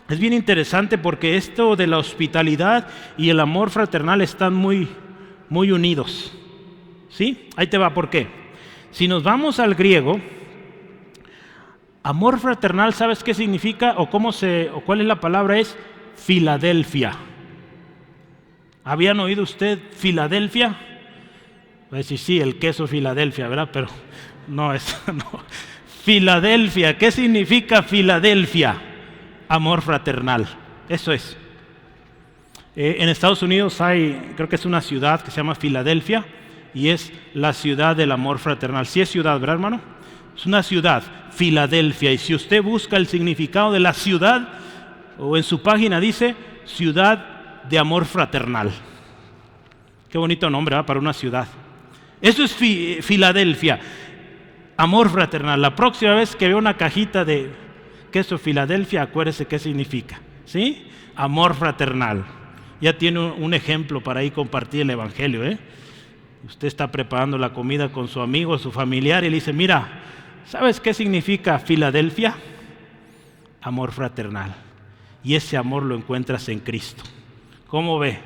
es bien interesante porque esto de la hospitalidad y el amor fraternal están muy, muy unidos, ¿sí? Ahí te va, ¿por qué? Si nos vamos al griego, amor fraternal, ¿sabes qué significa? O cuál es la palabra, es Filadelfia. ¿Habían oído usted Filadelfia? Va a decir, sí, el queso Filadelfia, ¿verdad? Pero no, eso no. Filadelfia, ¿qué significa Filadelfia? Amor fraternal, eso es. En Estados Unidos creo que es una ciudad que se llama Filadelfia y es la ciudad del amor fraternal. Sí es ciudad, ¿verdad, hermano? Es una ciudad, Filadelfia, y si usted busca el significado de la ciudad, o en su página dice ciudad de amor fraternal. Qué bonito nombre, ¿verdad? Para una ciudad. Eso es Filadelfia, amor fraternal. La próxima vez que vea una cajita de queso Filadelfia, acuérdese qué significa, ¿sí? Amor fraternal. Ya tiene un ejemplo para ahí compartir el evangelio, ¿eh? Usted está preparando la comida con su amigo, su familiar, y le dice, mira, ¿sabes qué significa Filadelfia? Amor fraternal. Y ese amor lo encuentras en Cristo. ¿Cómo ve?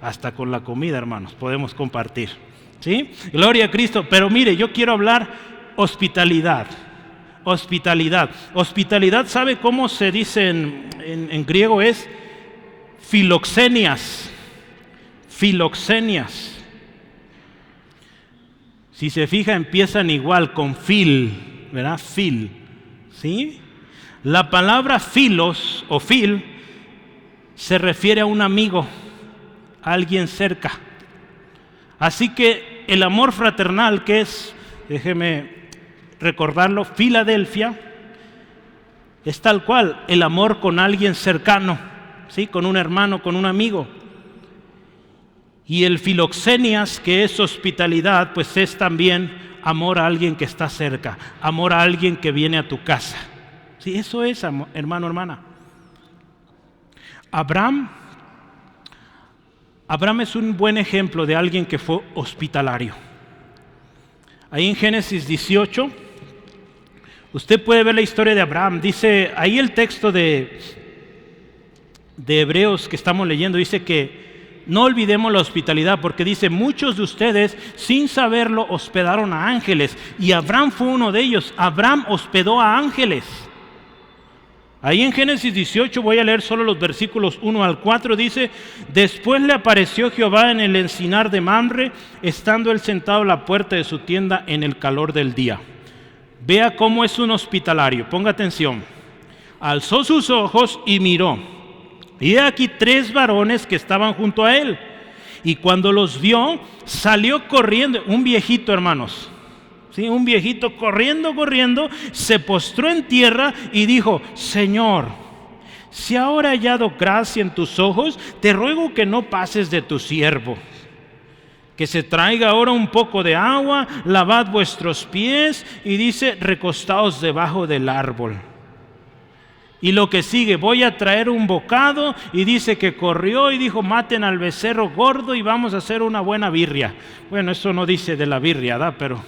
Hasta con la comida, hermanos, podemos compartir. ¿Sí? Gloria a Cristo. Pero mire, yo quiero hablar hospitalidad. Hospitalidad. Hospitalidad, ¿sabe cómo se dice en griego? Es filoxenias. Filoxenias. Si se fija, empiezan igual con fil, ¿verdad? Fil. ¿Sí? La palabra filos o fil se refiere a un amigo, a alguien cerca. Así que el amor fraternal, que es, déjeme recordarlo, Filadelfia, es tal cual, el amor con alguien cercano, ¿sí? Con un hermano, con un amigo. Y el filoxenias, que es hospitalidad, pues es también amor a alguien que está cerca, amor a alguien que viene a tu casa. Sí, eso es, hermano, hermana. Abraham es un buen ejemplo de alguien que fue hospitalario. Ahí en Génesis 18, usted puede ver la historia de Abraham. Dice, ahí el texto de Hebreos que estamos leyendo, dice que no olvidemos la hospitalidad, porque dice, muchos de ustedes sin saberlo hospedaron a ángeles, y Abraham fue uno de ellos. Abraham hospedó a ángeles. Ahí en Génesis 18, voy a leer solo los versículos 1 al 4, dice, después le apareció Jehová en el encinar de Mamre, estando él sentado a la puerta de su tienda en el calor del día. Vea cómo es un hospitalario, ponga atención. Alzó sus ojos y miró. Y he aquí 3 varones que estaban junto a él. Y cuando los vio, salió corriendo. Un viejito, hermanos. ¿Sí? Un viejito corriendo, se postró en tierra y dijo, Señor, si ahora he hallado gracia en tus ojos, te ruego que no pases de tu siervo. Que se traiga ahora un poco de agua, lavad vuestros pies, y dice, recostaos debajo del árbol. Y lo que sigue, voy a traer un bocado, y dice que corrió y dijo, maten al becerro gordo y vamos a hacer una buena birria. Bueno, eso no dice de la birria, ¿verdad? Pero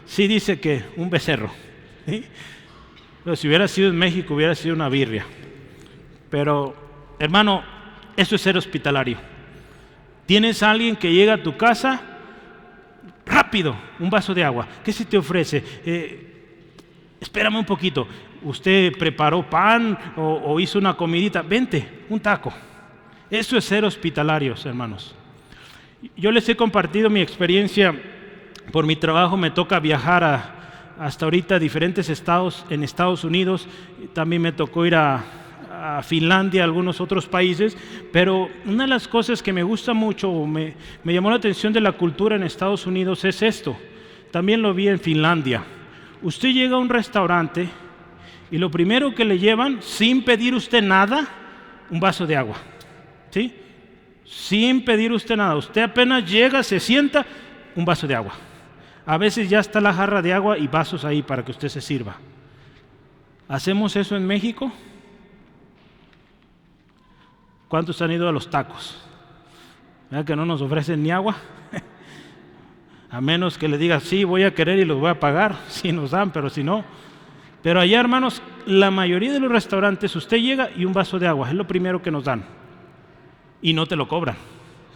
sí dice que un becerro. ¿Sí? Pero si hubiera sido en México, hubiera sido una birria. Pero, hermano, eso es ser hospitalario. Tienes a alguien que llega a tu casa, rápido, un vaso de agua. ¿Qué se te ofrece? Espérame un poquito. Usted preparó pan o hizo una comidita, vente, un taco. Eso es ser hospitalarios, hermanos. Yo les he compartido mi experiencia. Por mi trabajo me toca viajar hasta ahorita a diferentes estados en Estados Unidos. También me tocó ir a Finlandia, a algunos otros países. Pero una de las cosas que me gusta mucho, me llamó la atención de la cultura en Estados Unidos es esto. También lo vi en Finlandia. Usted llega a un restaurante y lo primero que le llevan, sin pedir usted nada, un vaso de agua. ¿Sí? Sin pedir usted nada. Usted apenas llega, se sienta, un vaso de agua. A veces ya está la jarra de agua y vasos ahí para que usted se sirva. ¿Hacemos eso en México? ¿Cuántos han ido a los tacos? ¿Verdad que no nos ofrecen ni agua? A menos que le diga, sí, voy a querer y los voy a pagar. Sí nos dan, pero si no. Pero allá, hermanos, la mayoría de los restaurantes, usted llega y un vaso de agua, es lo primero que nos dan. Y no te lo cobran,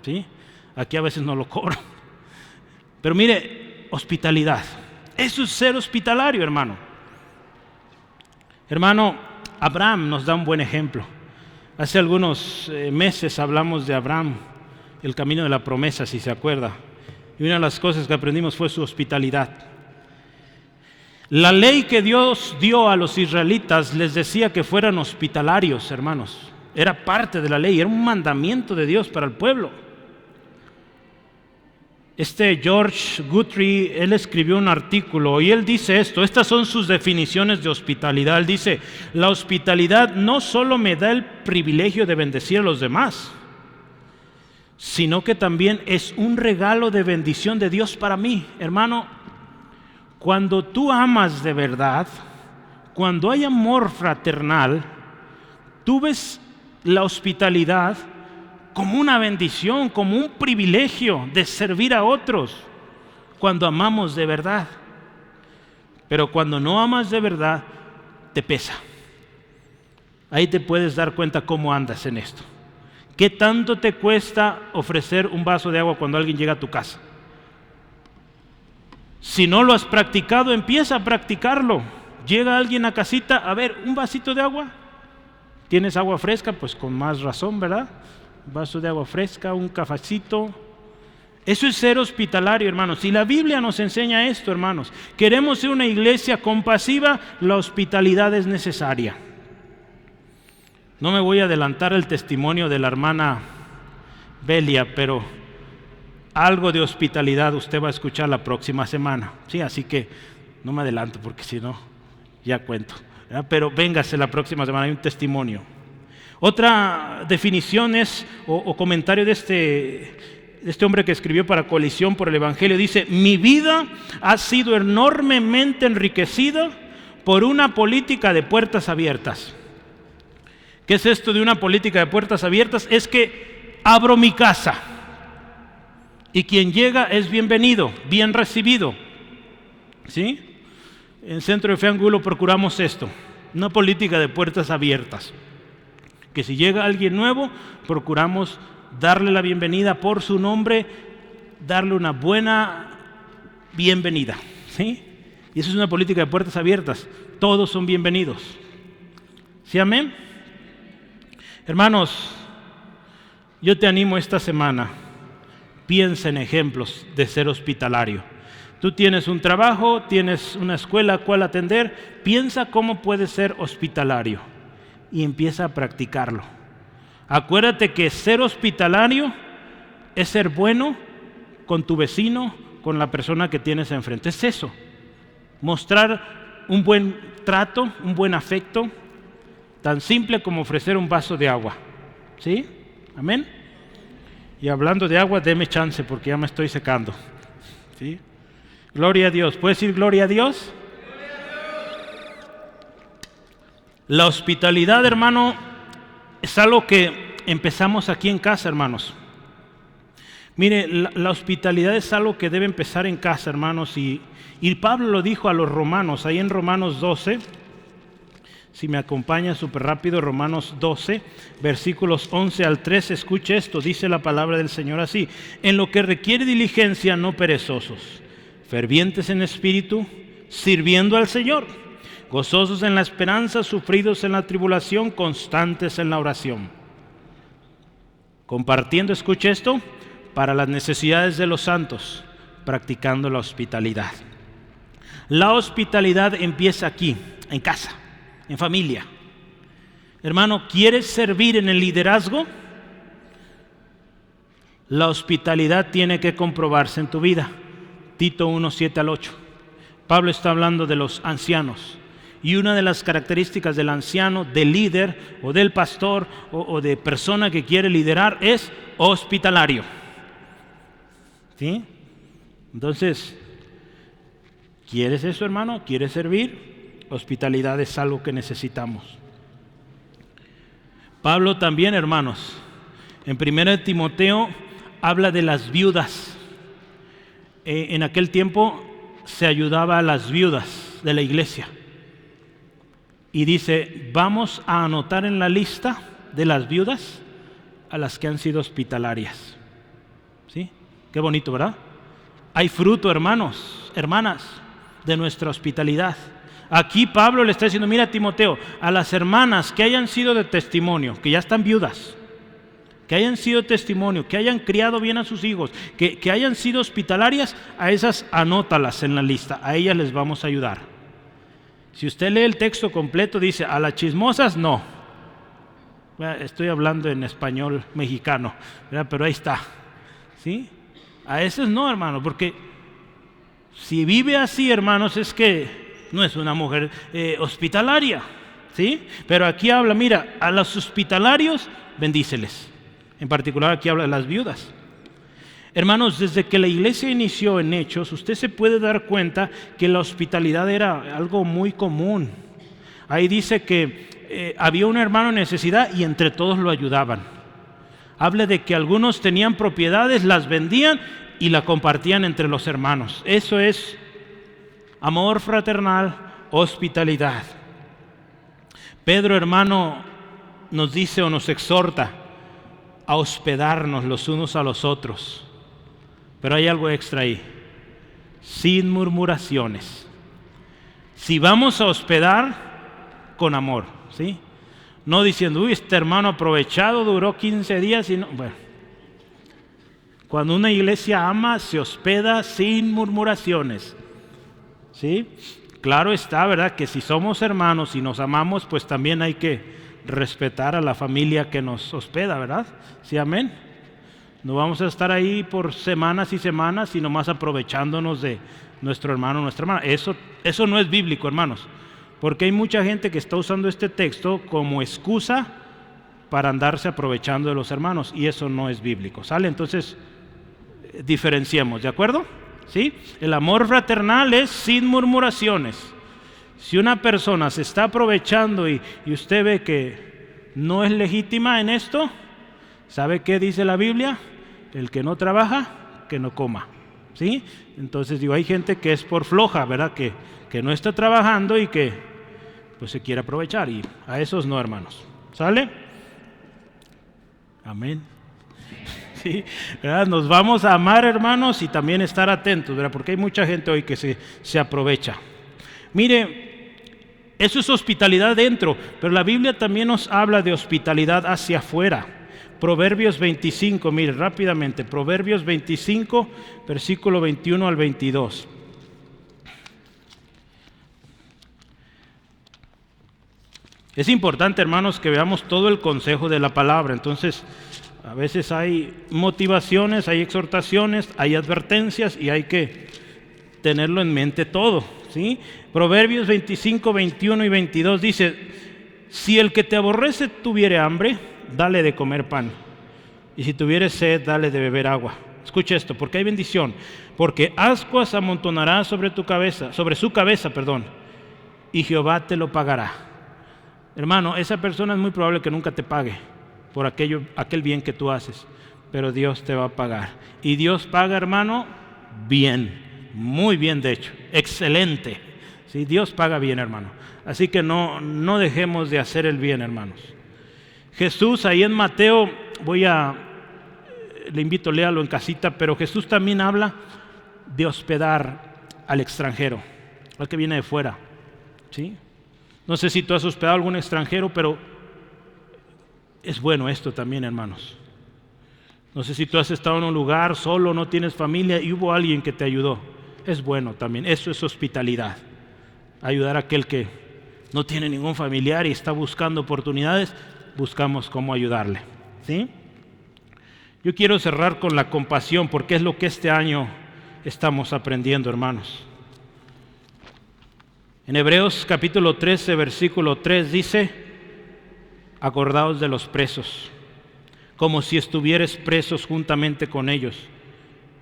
¿sí? Aquí a veces no lo cobran. Pero mire, hospitalidad. Eso es ser hospitalario, hermano. Hermano, Abraham nos da un buen ejemplo. Hace algunos meses hablamos de Abraham, el camino de la promesa, si se acuerda. Y una de las cosas que aprendimos fue su hospitalidad. La ley que Dios dio a los israelitas les decía que fueran hospitalarios, hermanos. Era parte de la ley, era un mandamiento de Dios para el pueblo. George Guthrie, él escribió un artículo y él dice esto, estas son sus definiciones de hospitalidad. Él dice, la hospitalidad no solo me da el privilegio de bendecir a los demás, sino que también es un regalo de bendición de Dios para mí. Hermano, cuando tú amas de verdad, cuando hay amor fraternal, tú ves la hospitalidad como una bendición, como un privilegio de servir a otros. cuando amamos de verdad. Pero cuando no amas de verdad, te pesa. Ahí te puedes dar cuenta cómo andas en esto. ¿Qué tanto te cuesta ofrecer un vaso de agua cuando alguien llega a tu casa? Si no lo has practicado, empieza a practicarlo. Llega alguien a casita, a ver, un vasito de agua. ¿Tienes agua fresca? Pues con más razón, ¿verdad? Un vaso de agua fresca, un cafecito. Eso es ser hospitalario, hermanos. Si la Biblia nos enseña esto, hermanos, queremos ser una iglesia compasiva, la hospitalidad es necesaria. No me voy a adelantar el testimonio de la hermana Belia, pero algo de hospitalidad usted va a escuchar la próxima semana. Sí, así que no me adelanto porque si no, ya cuento. Pero véngase la próxima semana, hay un testimonio. Otra definición es, o comentario de este hombre que escribió para Coalición por el Evangelio, dice: mi vida ha sido enormemente enriquecida por una política de puertas abiertas. ¿Qué es esto de una política de puertas abiertas? Es que abro mi casa y quien llega es bienvenido, bien recibido. ¿Sí? En Centro de Fe Angulo procuramos esto, una política de puertas abiertas. Que si llega alguien nuevo, procuramos darle la bienvenida por su nombre, darle una buena bienvenida. ¿Sí? Y eso es una política de puertas abiertas. Todos son bienvenidos. ¿Sí, amén? Hermanos, yo te animo esta semana, piensa en ejemplos de ser hospitalario. Tú tienes un trabajo, tienes una escuela a cual atender, piensa cómo puedes ser hospitalario y empieza a practicarlo. Acuérdate que ser hospitalario es ser bueno con tu vecino, con la persona que tienes enfrente. Es eso, mostrar un buen trato, un buen afecto, tan simple como ofrecer un vaso de agua. ¿Sí? ¿Amén? Y hablando de agua, deme chance porque ya me estoy secando. ¿Sí? Gloria a Dios. ¿Puedes decir gloria a Dios? La hospitalidad, hermano, es algo que empezamos aquí en casa, hermanos. Mire, la hospitalidad es algo que debe empezar en casa, hermanos. Y Pablo lo dijo a los romanos, ahí en Romanos 12. Si me acompaña súper rápido, Romanos 12, versículos 11 al 13, escuche esto, dice la palabra del Señor así: en lo que requiere diligencia, no perezosos, fervientes en espíritu, sirviendo al Señor, gozosos en la esperanza, sufridos en la tribulación, constantes en la oración, compartiendo, escuche esto, para las necesidades de los santos, practicando la hospitalidad. La hospitalidad empieza aquí, en casa, en familia. Hermano, ¿quieres servir en el liderazgo? La hospitalidad tiene que comprobarse en tu vida. Tito 1, 7 al 8. Pablo está hablando de los ancianos. Y una de las características del anciano, del líder o del pastor o de persona que quiere liderar es hospitalario. ¿Sí? Entonces, ¿quieres eso, hermano? ¿Quieres servir? Hospitalidad es algo que necesitamos. Pablo también, hermanos, en 1 Timoteo habla de las viudas. En aquel tiempo se ayudaba a las viudas de la iglesia. Y dice, vamos a anotar en la lista de las viudas a las que han sido hospitalarias. ¿Sí? Qué bonito, ¿verdad? Hay fruto, hermanos, hermanas, de nuestra hospitalidad. Aquí Pablo le está diciendo, mira Timoteo, a las hermanas que hayan sido de testimonio, que ya están viudas, que hayan sido testimonio, que hayan criado bien a sus hijos, que hayan sido hospitalarias, a esas anótalas en la lista, a ellas les vamos a ayudar. Si usted lee el texto completo, dice, a las chismosas no. Estoy hablando en español mexicano, ¿verdad? Pero ahí está. ¿Sí? A esas no, hermano, porque si vive así, hermanos, es que no es una mujer hospitalaria, ¿sí? Pero aquí habla, mira, a los hospitalarios, bendíceles. En particular aquí habla de las viudas. Hermanos, desde que la iglesia inició en Hechos, usted se puede dar cuenta que la hospitalidad era algo muy común. Ahí dice que había un hermano en necesidad y entre todos lo ayudaban. Habla de que algunos tenían propiedades, las vendían y la compartían entre los hermanos. Eso es amor fraternal, hospitalidad. Pedro, hermano, nos dice o nos exhorta a hospedarnos los unos a los otros. Pero hay algo extra ahí: sin murmuraciones. Si vamos a hospedar, con amor, ¿sí? No diciendo, uy, este hermano aprovechado duró 15 días y no. Bueno, cuando una iglesia ama, se hospeda sin murmuraciones, ¿sí? Claro está, ¿verdad?, que si somos hermanos y nos amamos, pues también hay que respetar a la familia que nos hospeda, ¿verdad? Sí, amén. No vamos a estar ahí por semanas y semanas y nomás aprovechándonos de nuestro hermano o nuestra hermana. Eso no es bíblico, hermanos, porque hay mucha gente que está usando este texto como excusa para andarse aprovechando de los hermanos, y eso no es bíblico, ¿sale? Entonces, diferenciemos, ¿de acuerdo? ¿Sí? El amor fraternal es sin murmuraciones. Si una persona se está aprovechando y usted ve que no es legítima en esto, ¿sabe qué dice la Biblia? El que no trabaja, que no coma, ¿sí? Entonces digo, hay gente que es por floja, ¿verdad? Que no está trabajando y que pues se quiere aprovechar, y a esos no, hermanos, ¿sale? Amén. Sí, ¿verdad? Nos vamos a amar, hermanos, y también estar atentos, ¿verdad? Porque hay mucha gente hoy que se aprovecha. Mire, eso es hospitalidad dentro, pero la Biblia también nos habla de hospitalidad hacia afuera. Proverbios 25, mire rápidamente, Proverbios 25, versículo 21 al 22. Es importante, hermanos, que veamos todo el consejo de la palabra. Entonces, a veces hay motivaciones, hay exhortaciones, hay advertencias y hay que tenerlo en mente todo, ¿sí? Proverbios 25, 21 y 22 dice: si el que te aborrece tuviere hambre, dale de comer pan, y si tuviere sed, dale de beber agua. Escucha esto, porque hay bendición, porque ascuas amontonará sobre su cabeza, y Jehová te lo pagará. Hermano, esa persona es muy probable que nunca te pague por aquel bien que tú haces, pero Dios te va a pagar. Y Dios paga, hermano, bien, muy bien, de hecho, excelente. ¿Sí? Dios paga bien, hermano. Así que no dejemos de hacer el bien, hermanos. Jesús, ahí en Mateo, le invito, léalo en casita, pero Jesús también habla de hospedar al extranjero, al que viene de fuera, ¿sí? No sé si tú has hospedado a algún extranjero, pero es bueno esto también, hermanos. No sé si tú has estado en un lugar solo, no tienes familia y hubo alguien que te ayudó. Es bueno también, eso es hospitalidad. Ayudar a aquel que no tiene ningún familiar y está buscando oportunidades, buscamos cómo ayudarle, ¿sí? Yo quiero cerrar con la compasión, porque es lo que este año estamos aprendiendo, hermanos. En Hebreos capítulo 13, versículo 3 dice: acordaos de los presos, como si estuvierais presos juntamente con ellos.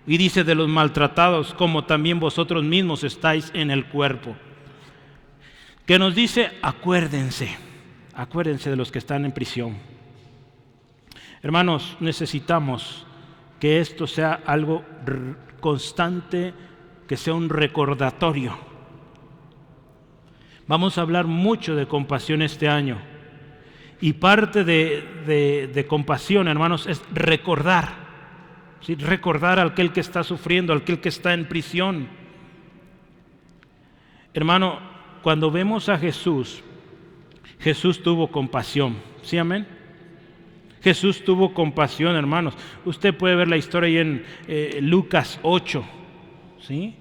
Y dice: de los maltratados, como también vosotros mismos estáis en el cuerpo. Que nos dice: acuérdense de los que están en prisión. Hermanos, necesitamos que esto sea algo constante, que sea un recordatorio. Vamos a hablar mucho de compasión este año. Y parte de compasión, hermanos, es recordar. ¿Sí? Recordar a aquel que está sufriendo, a aquel que está en prisión. Hermano, cuando vemos a Jesús, Jesús tuvo compasión. ¿Sí, amén? Jesús tuvo compasión, hermanos. Usted puede ver la historia ahí en Lucas 8. ¿Sí?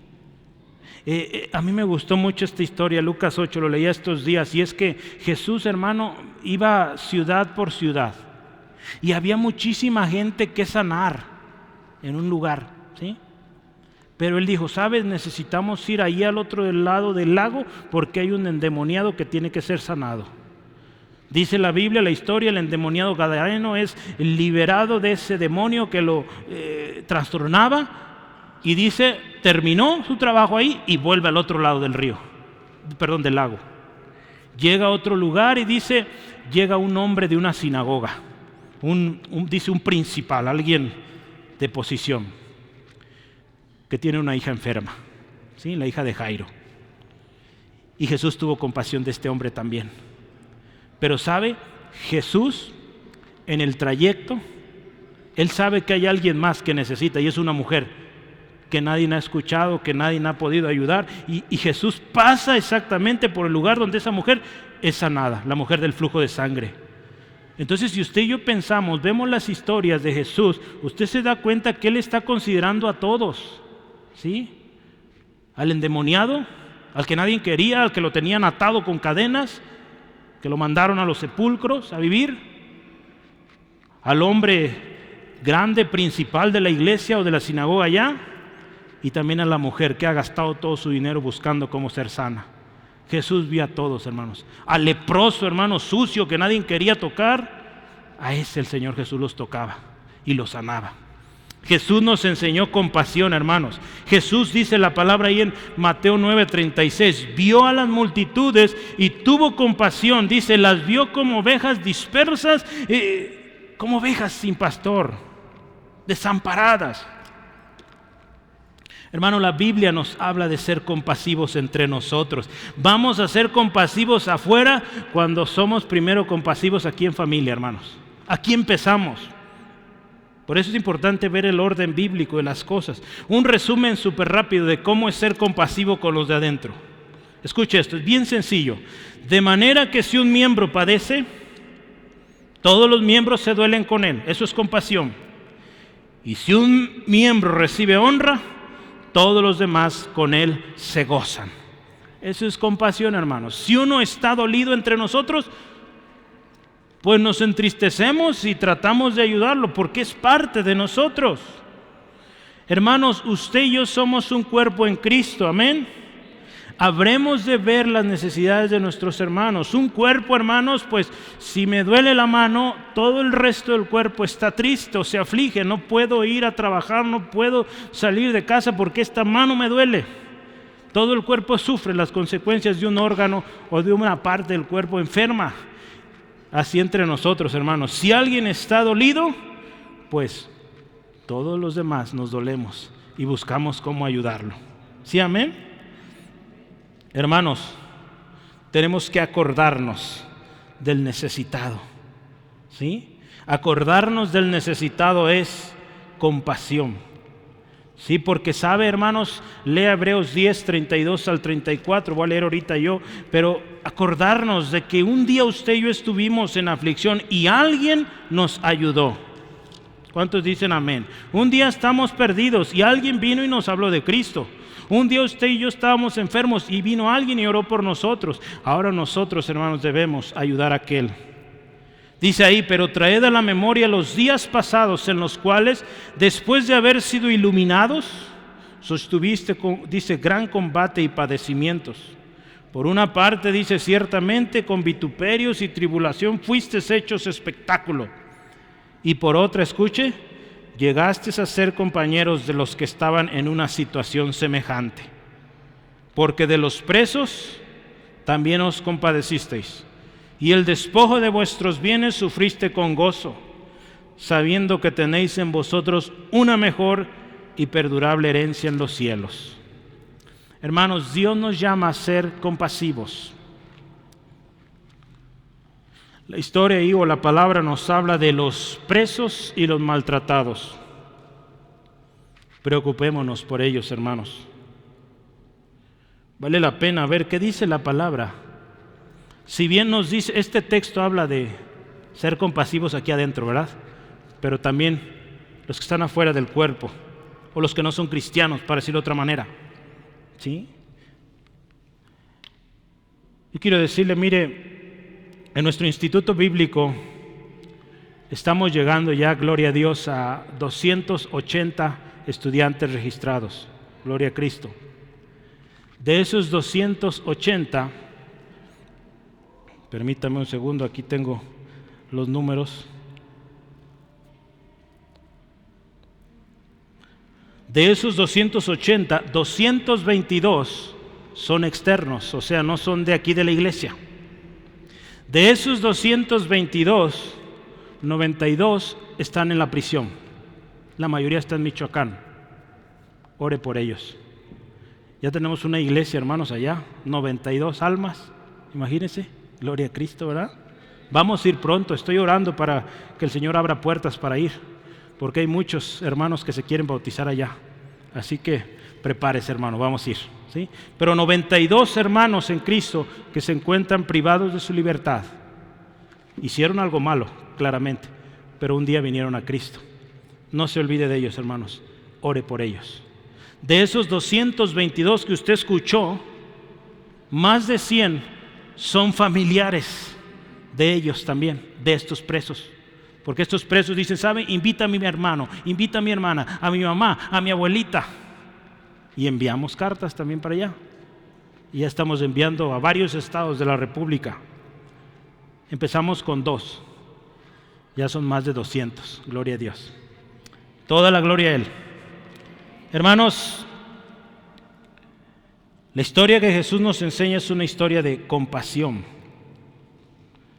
A mí me gustó mucho esta historia, Lucas 8, lo leía estos días, y es que Jesús, hermano, iba ciudad por ciudad y había muchísima gente que sanar en un lugar, ¿sí? Pero él dijo: ¿sabes? Necesitamos ir ahí al otro lado del lago porque hay un endemoniado que tiene que ser sanado. Dice la Biblia, la historia, el endemoniado gadareno es liberado de ese demonio que lo trastornaba. Y dice, terminó su trabajo ahí y vuelve al otro lado del lago. Llega a otro lugar y dice, llega un hombre de una sinagoga, dice un principal, alguien de posición. que tiene una hija enferma, ¿sí? La hija de Jairo. Y Jesús tuvo compasión de este hombre también. Pero ¿sabe? Jesús en el trayecto, Él sabe que hay alguien más que necesita, y es una mujer que nadie ha escuchado, que nadie ha podido ayudar, y Jesús pasa exactamente por el lugar donde esa mujer es sanada, la mujer del flujo de sangre. Entonces, si usted y yo pensamos, vemos las historias de Jesús, usted se da cuenta que Él está considerando a todos, ¿sí? Al endemoniado, al que nadie quería, al que lo tenían atado con cadenas, que lo mandaron a los sepulcros a vivir, al hombre grande, principal de la iglesia o de la sinagoga allá, y también a la mujer que ha gastado todo su dinero buscando cómo ser sana. Jesús vio a todos, hermanos. Al leproso, hermano, sucio, que nadie quería tocar, a ese el Señor Jesús los tocaba y los sanaba. Jesús nos enseñó compasión, hermanos. Jesús dice la palabra ahí en Mateo 9:36, vio a las multitudes y tuvo compasión. Dice, las vio como ovejas dispersas, como ovejas sin pastor, desamparadas. Hermano, la Biblia nos habla de ser compasivos entre nosotros. Vamos a ser compasivos afuera cuando somos primero compasivos aquí en familia, hermanos. Aquí empezamos. Por eso es importante ver el orden bíblico de las cosas. Un resumen súper rápido de cómo es ser compasivo con los de adentro. Escuche esto, es bien sencillo. De manera que si un miembro padece, todos los miembros se duelen con él. Eso es compasión. Y si un miembro recibe honra, todos los demás con él se gozan. Eso es compasión, hermanos. Si uno está dolido entre nosotros, pues nos entristecemos y tratamos de ayudarlo porque es parte de nosotros. Hermanos, usted y yo somos un cuerpo en Cristo, amén. Habremos de ver las necesidades de nuestros hermanos. Un cuerpo, hermanos, pues si me duele la mano, todo el resto del cuerpo está triste o se aflige. No puedo ir a trabajar, no puedo salir de casa porque esta mano me duele. Todo el cuerpo sufre las consecuencias de un órgano o de una parte del cuerpo enferma. Así entre nosotros, hermanos. Si alguien está dolido, pues todos los demás nos dolemos y buscamos cómo ayudarlo. ¿Sí, amén? Hermanos, tenemos que acordarnos del necesitado, ¿sí? Acordarnos del necesitado es compasión, ¿sí? Porque sabe, hermanos, lea Hebreos 10, 32 al 34, voy a leer ahorita yo, pero acordarnos de que un día usted y yo estuvimos en aflicción y alguien nos ayudó. ¿Cuántos dicen amén? Un día estamos perdidos y alguien vino y nos habló de Cristo. Un día usted y yo estábamos enfermos y vino alguien y oró por nosotros. Ahora nosotros, hermanos, debemos ayudar a aquel. Dice ahí, pero traed a la memoria los días pasados en los cuales, después de haber sido iluminados, sostuviste, dice, gran combate y padecimientos. Por una parte, dice, ciertamente con vituperios y tribulación fuisteis hechos espectáculo. Y por otra, escuche, llegasteis a ser compañeros de los que estaban en una situación semejante, porque de los presos también os compadecisteis, y el despojo de vuestros bienes sufriste con gozo, sabiendo que tenéis en vosotros una mejor y perdurable herencia en los cielos. Hermanos, Dios nos llama a ser compasivos. La historia ahí o la palabra nos habla de los presos y los maltratados. Preocupémonos por ellos, hermanos. Vale la pena ver qué dice la palabra. Si bien nos dice, este texto habla de ser compasivos aquí adentro, ¿verdad? Pero también los que están afuera del cuerpo o los que no son cristianos, para decirlo de otra manera. ¿Sí? Yo quiero decirle, mire, en nuestro instituto bíblico estamos llegando ya, gloria a Dios, a 280 estudiantes registrados. Gloria a Cristo. De esos 280, permítame un segundo, aquí tengo los números. De esos 280, 222 son externos, o sea, no son de aquí de la iglesia. De esos 222, 92 están en la prisión. La mayoría está en Michoacán. ore por ellos. Ya tenemos una iglesia, hermanos, allá, 92 almas, imagínense, gloria a Cristo, ¿verdad? Vamos a ir pronto, estoy orando para que el Señor abra puertas para ir, porque hay muchos hermanos que se quieren bautizar allá. Así que prepárese, hermano, vamos a ir, ¿sí? Pero 92 hermanos en Cristo que se encuentran privados de su libertad. Hicieron algo malo, claramente, pero un día vinieron a Cristo. No se olvide de ellos, hermanos, ore por ellos. De esos 222 que usted escuchó, más de 100 son familiares de ellos también, de estos presos. Porque estos presos dicen, ¿sabe? Invita a mi hermano, invita a mi hermana, a mi mamá, a mi abuelita. Y enviamos cartas también para allá. Y ya estamos enviando a varios estados de la República. Empezamos con 2. Ya son más de 200. Gloria a Dios. Toda la gloria a Él. Hermanos, la historia que Jesús nos enseña es una historia de compasión.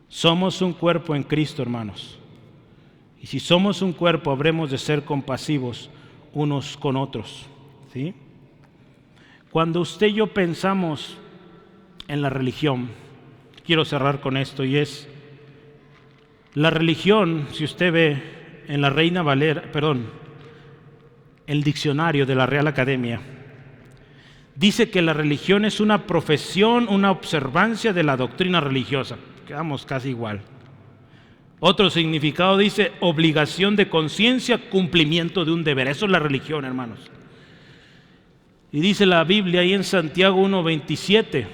Somos un cuerpo en Cristo, hermanos. Y si somos un cuerpo, habremos de ser compasivos unos con otros, ¿sí? Cuando usted y yo pensamos en la religión, quiero cerrar con esto, y es la religión, si usted ve en la Reina Valera, el diccionario de la Real Academia, dice que la religión es una profesión, una observancia de la doctrina religiosa. Quedamos casi igual. Otro significado dice obligación de conciencia, cumplimiento de un deber. Eso es la religión, hermanos. Y dice la Biblia ahí en Santiago 1:27,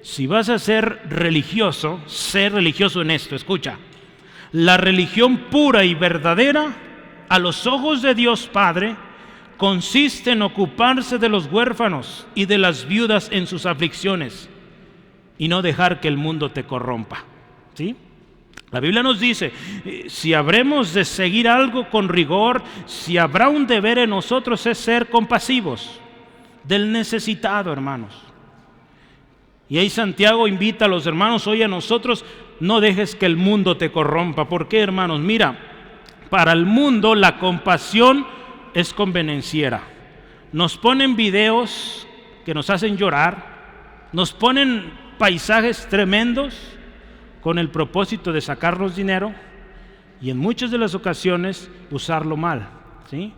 si vas a ser religioso, sé religioso en esto, escucha. La religión pura y verdadera a los ojos de Dios Padre consiste en ocuparse de los huérfanos y de las viudas en sus aflicciones y no dejar que el mundo te corrompa, ¿sí? La Biblia nos dice, si habremos de seguir algo con rigor, si habrá un deber en nosotros es ser compasivos del necesitado, hermanos. Y ahí Santiago invita a los hermanos, oye, a nosotros no dejes que el mundo te corrompa. ¿Por qué, hermanos? Mira, para el mundo la compasión es convenenciera. Nos ponen videos que nos hacen llorar, nos ponen paisajes tremendos con el propósito de sacarnos dinero y en muchas de las ocasiones usarlo mal, ¿sí?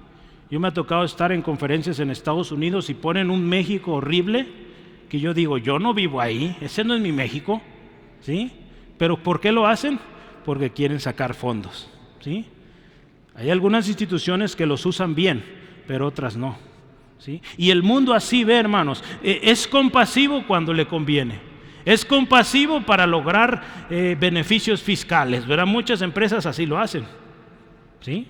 Yo me ha tocado estar en conferencias en Estados Unidos y ponen un México horrible que yo digo, yo no vivo ahí, ese no es mi México, ¿sí? Pero ¿por qué lo hacen? Porque quieren sacar fondos, ¿sí? Hay algunas instituciones que los usan bien, pero otras no, ¿sí? Y el mundo así ve, hermanos, es compasivo cuando le conviene. Es compasivo para lograr beneficios fiscales, ¿verdad? Muchas empresas así lo hacen, ¿sí?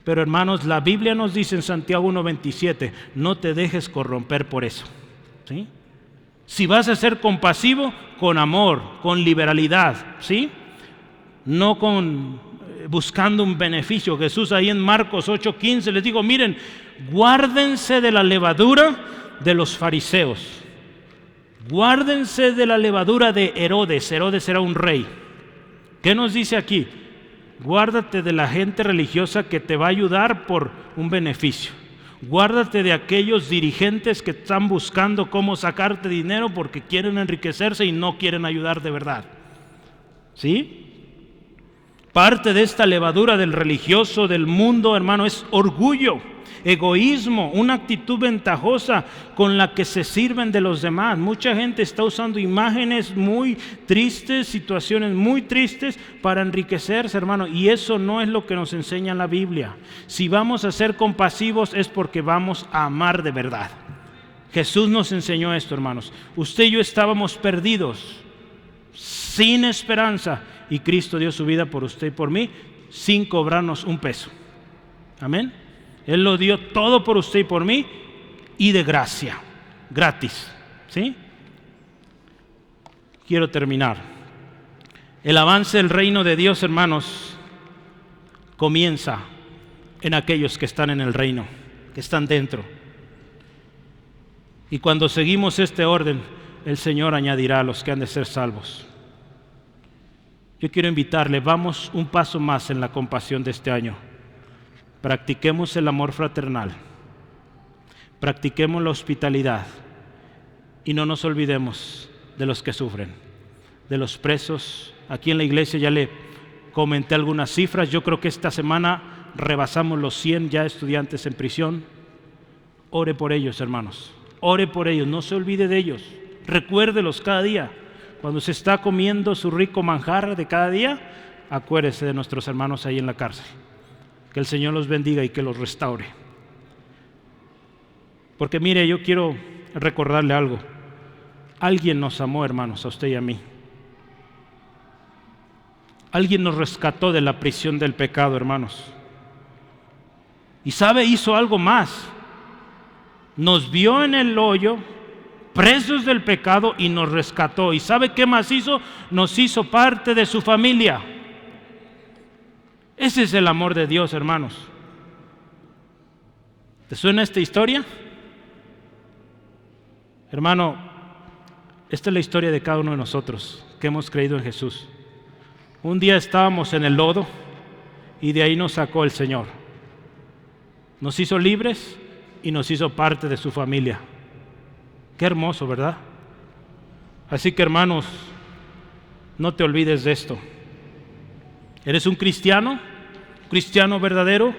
Pero hermanos, la Biblia nos dice en Santiago 1:27, no te dejes corromper por eso, ¿sí? Si vas a ser compasivo, con amor, con liberalidad, ¿sí? No buscando un beneficio. Jesús ahí en Marcos 8:15 les digo, miren, guárdense de la levadura de los fariseos. Guárdense de la levadura de Herodes. Herodes era un rey. ¿Qué nos dice aquí? Guárdate de la gente religiosa que te va a ayudar por un beneficio. Guárdate de aquellos dirigentes que están buscando cómo sacarte dinero porque quieren enriquecerse y no quieren ayudar de verdad, ¿sí? Parte de esta levadura del religioso, del mundo, hermano, es orgullo, egoísmo, una actitud ventajosa con la que se sirven de los demás. Mucha gente está usando imágenes muy tristes, situaciones muy tristes para enriquecerse, hermano, y eso no es lo que nos enseña la Biblia. Si vamos a ser compasivos es porque vamos a amar de verdad. Jesús nos enseñó esto, hermanos. Usted y yo estábamos perdidos, sin esperanza, y Cristo dio su vida por usted y por mí sin cobrarnos un peso. Amén. Él lo dio todo por usted y por mí y de gracia, gratis, ¿sí? Quiero terminar. El avance del reino de Dios, hermanos, comienza en aquellos que están en el reino, que están dentro. Y cuando seguimos este orden, el Señor añadirá a los que han de ser salvos. Yo quiero invitarle, vamos un paso más en la compasión de este año. Practiquemos el amor fraternal. Practiquemos la hospitalidad y no nos olvidemos de los que sufren, de los presos. Aquí en la iglesia ya le comenté algunas cifras. Yo creo que esta semana rebasamos los 100 ya estudiantes en prisión. Ore por ellos, hermanos. Ore por ellos, no se olvide de ellos. Recuérdelos cada día. Cuando se está comiendo su rico manjar de cada día, acuérdese de nuestros hermanos ahí en la cárcel. Que el Señor los bendiga y que los restaure. Porque mire, yo quiero recordarle algo. Alguien nos amó, hermanos, a usted y a mí. Alguien nos rescató de la prisión del pecado, hermanos. Y sabe, hizo algo más. Nos vio en el hoyo, presos del pecado, y nos rescató. ¿Y sabe qué más hizo? Nos hizo parte de su familia. Ese es el amor de Dios, hermanos. ¿Te suena esta historia? Hermano, esta es la historia de cada uno de nosotros que hemos creído en Jesús. Un día estábamos en el lodo y de ahí nos sacó el Señor. Nos hizo libres y nos hizo parte de su familia. Qué hermoso, ¿verdad? Así que, hermanos, no te olvides de esto. ¿Eres un cristiano? ¿Cristiano verdadero?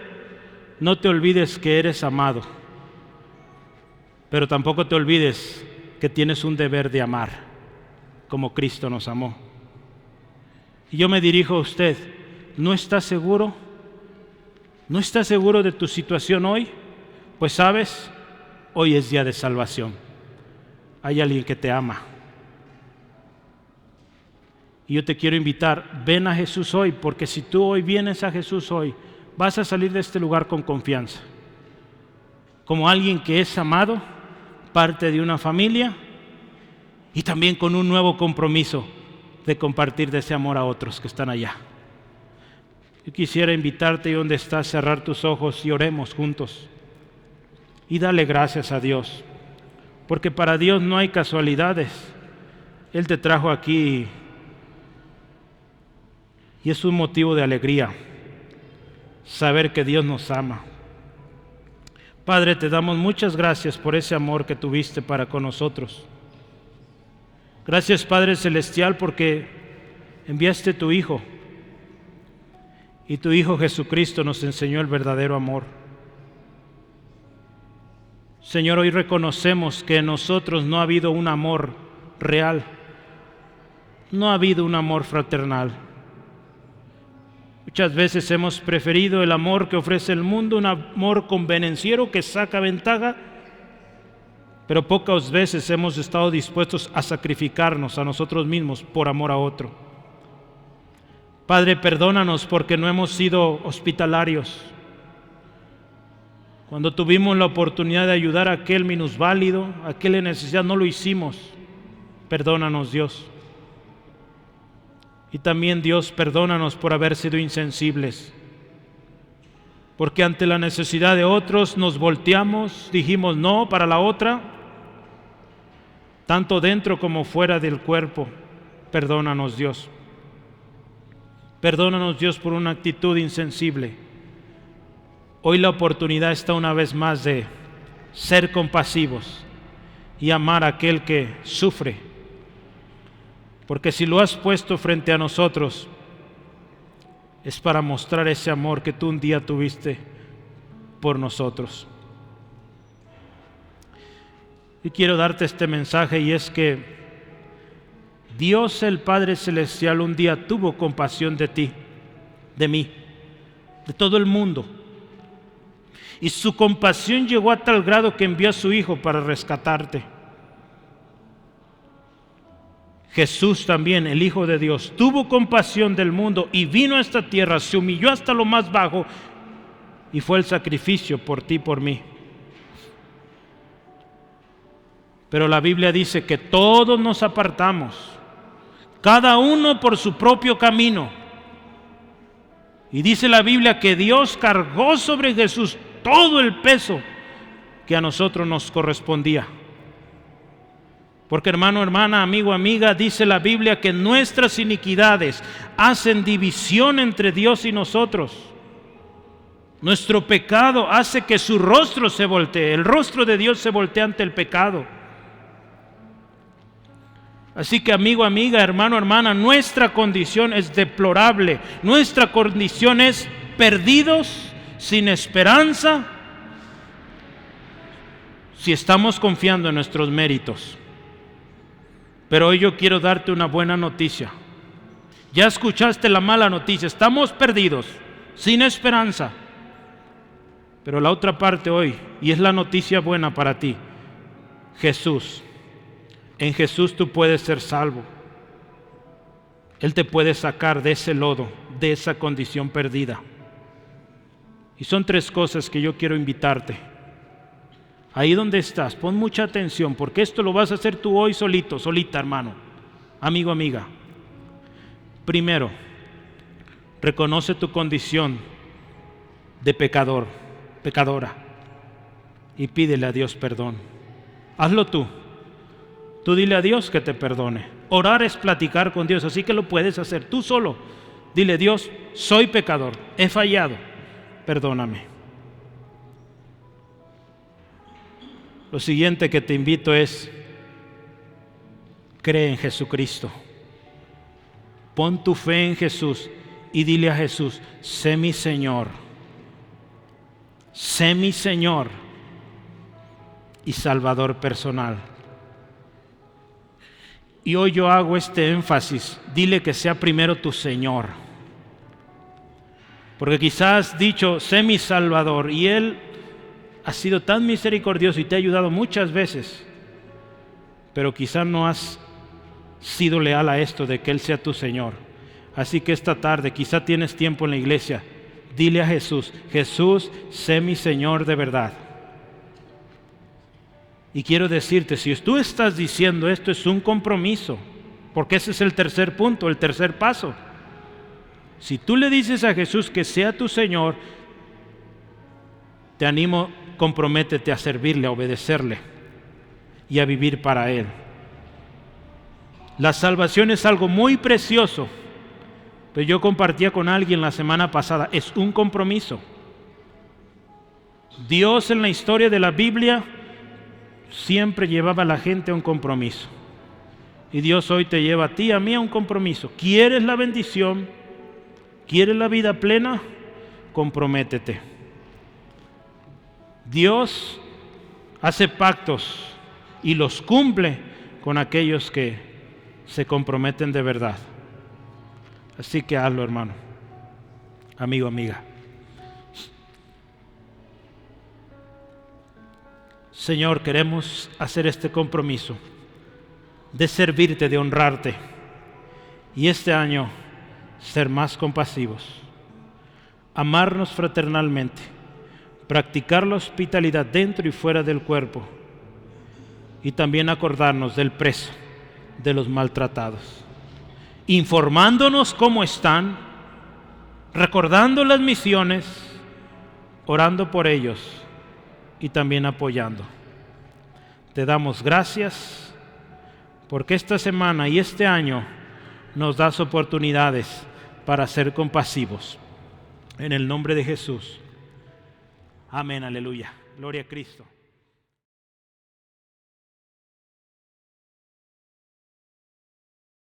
No te olvides que eres amado. Pero tampoco te olvides que tienes un deber de amar, como Cristo nos amó. Y yo me dirijo a usted, ¿no estás seguro? ¿No estás seguro de tu situación hoy? Pues sabes, hoy es día de salvación. Hay alguien que te ama. Y yo te quiero invitar, ven a Jesús hoy, porque si tú hoy vienes a Jesús hoy, vas a salir de este lugar con confianza. Como alguien que es amado, parte de una familia y también con un nuevo compromiso de compartir de ese amor a otros que están allá. Yo quisiera invitarte, y donde estás, cerrar tus ojos y oremos juntos. Y dale gracias a Dios, porque para Dios no hay casualidades. Él te trajo aquí y es un motivo de alegría saber que Dios nos ama. Padre, te damos muchas gracias por ese amor que tuviste para con nosotros. Gracias, Padre Celestial, porque enviaste tu Hijo, y tu Hijo Jesucristo nos enseñó el verdadero amor. Señor, hoy reconocemos que en nosotros no ha habido un amor real, no ha habido un amor fraternal. Muchas veces hemos preferido el amor que ofrece el mundo, un amor convenenciero que saca ventaja, pero pocas veces hemos estado dispuestos a sacrificarnos a nosotros mismos por amor a otro. Padre, perdónanos porque no hemos sido hospitalarios. Cuando tuvimos la oportunidad de ayudar a aquel minusválido, a aquel en necesidad, no lo hicimos. Perdónanos, Dios. Y también, Dios, perdónanos por haber sido insensibles, porque ante la necesidad de otros nos volteamos, dijimos no para la otra, tanto dentro como fuera del cuerpo. Perdónanos, Dios. Perdónanos, Dios, por una actitud insensible. Hoy la oportunidad está una vez más de ser compasivos y amar a aquel que sufre. Porque si lo has puesto frente a nosotros, es para mostrar ese amor que tú un día tuviste por nosotros. Y quiero darte este mensaje, y es que Dios el Padre Celestial un día tuvo compasión de ti, de mí, de todo el mundo. Y su compasión llegó a tal grado que envió a su Hijo para rescatarte. Jesús también, el Hijo de Dios, tuvo compasión del mundo y vino a esta tierra, se humilló hasta lo más bajo y fue el sacrificio por ti y por mí. Pero la Biblia dice que todos nos apartamos, cada uno por su propio camino. Y dice la Biblia que Dios cargó sobre Jesús todo el peso que a nosotros nos correspondía. Porque hermano, hermana, amigo, amiga, dice la Biblia que nuestras iniquidades hacen división entre Dios y nosotros. Nuestro pecado hace que su rostro se voltee. El rostro de Dios se voltea ante el pecado. Así que amigo, amiga, hermano, hermana, nuestra condición es deplorable. Nuestra condición es perdidos, sin esperanza, si estamos confiando en nuestros méritos. Pero hoy yo quiero darte una buena noticia. Ya escuchaste la mala noticia, estamos perdidos, sin esperanza. Pero la otra parte hoy, y es la noticia buena para ti, Jesús. En Jesús tú puedes ser salvo. Él te puede sacar de ese lodo, de esa condición perdida. Y son 3 cosas que yo quiero invitarte. Ahí donde estás, pon mucha atención, porque esto lo vas a hacer tú hoy solito, solita, hermano, amigo, amiga. Primero, reconoce tu condición de pecador, pecadora, y pídele a Dios perdón. Hazlo tú. Tú dile a Dios que te perdone. Orar es platicar con Dios, así que lo puedes hacer tú solo. Dile: Dios, soy pecador, he fallado, perdóname. Lo siguiente que te invito es: cree en Jesucristo. Pon tu fe en Jesús y dile a Jesús: sé mi Señor. Sé mi Señor y Salvador personal. Y hoy yo hago este énfasis: dile que sea primero tu Señor. Porque quizás has dicho: sé mi Salvador, y Él ha sido tan misericordioso y te ha ayudado muchas veces, pero quizás no has sido leal a esto de que Él sea tu Señor. Así que esta tarde, quizá tienes tiempo en la iglesia, dile a Jesús: Jesús, sé mi Señor de verdad. Y quiero decirte, si tú estás diciendo esto, es un compromiso, porque ese es el tercer punto, el tercer paso. Si tú le dices a Jesús que sea tu Señor, te animo, comprométete a servirle, a obedecerle y a vivir para Él. La salvación es algo muy precioso, pero yo compartía con alguien la semana pasada, es un compromiso. Dios en la historia de la Biblia siempre llevaba a la gente a un compromiso. Y Dios hoy te lleva a ti, a mí, a un compromiso. ¿Quieres la bendición? ¿Quieres la vida plena? Comprométete. Dios hace pactos y los cumple con aquellos que se comprometen de verdad. Así que hazlo, hermano, amigo, amiga. Señor, queremos hacer este compromiso de servirte, de honrarte, y este año ser más compasivos, amarnos fraternalmente, practicar la hospitalidad dentro y fuera del cuerpo, y también acordarnos del preso, de los maltratados, informándonos cómo están, recordando las misiones, orando por ellos y también apoyando. Te damos gracias porque esta semana y este año nos das oportunidades para ser compasivos. En el nombre de Jesús. Amén, aleluya. Gloria a Cristo.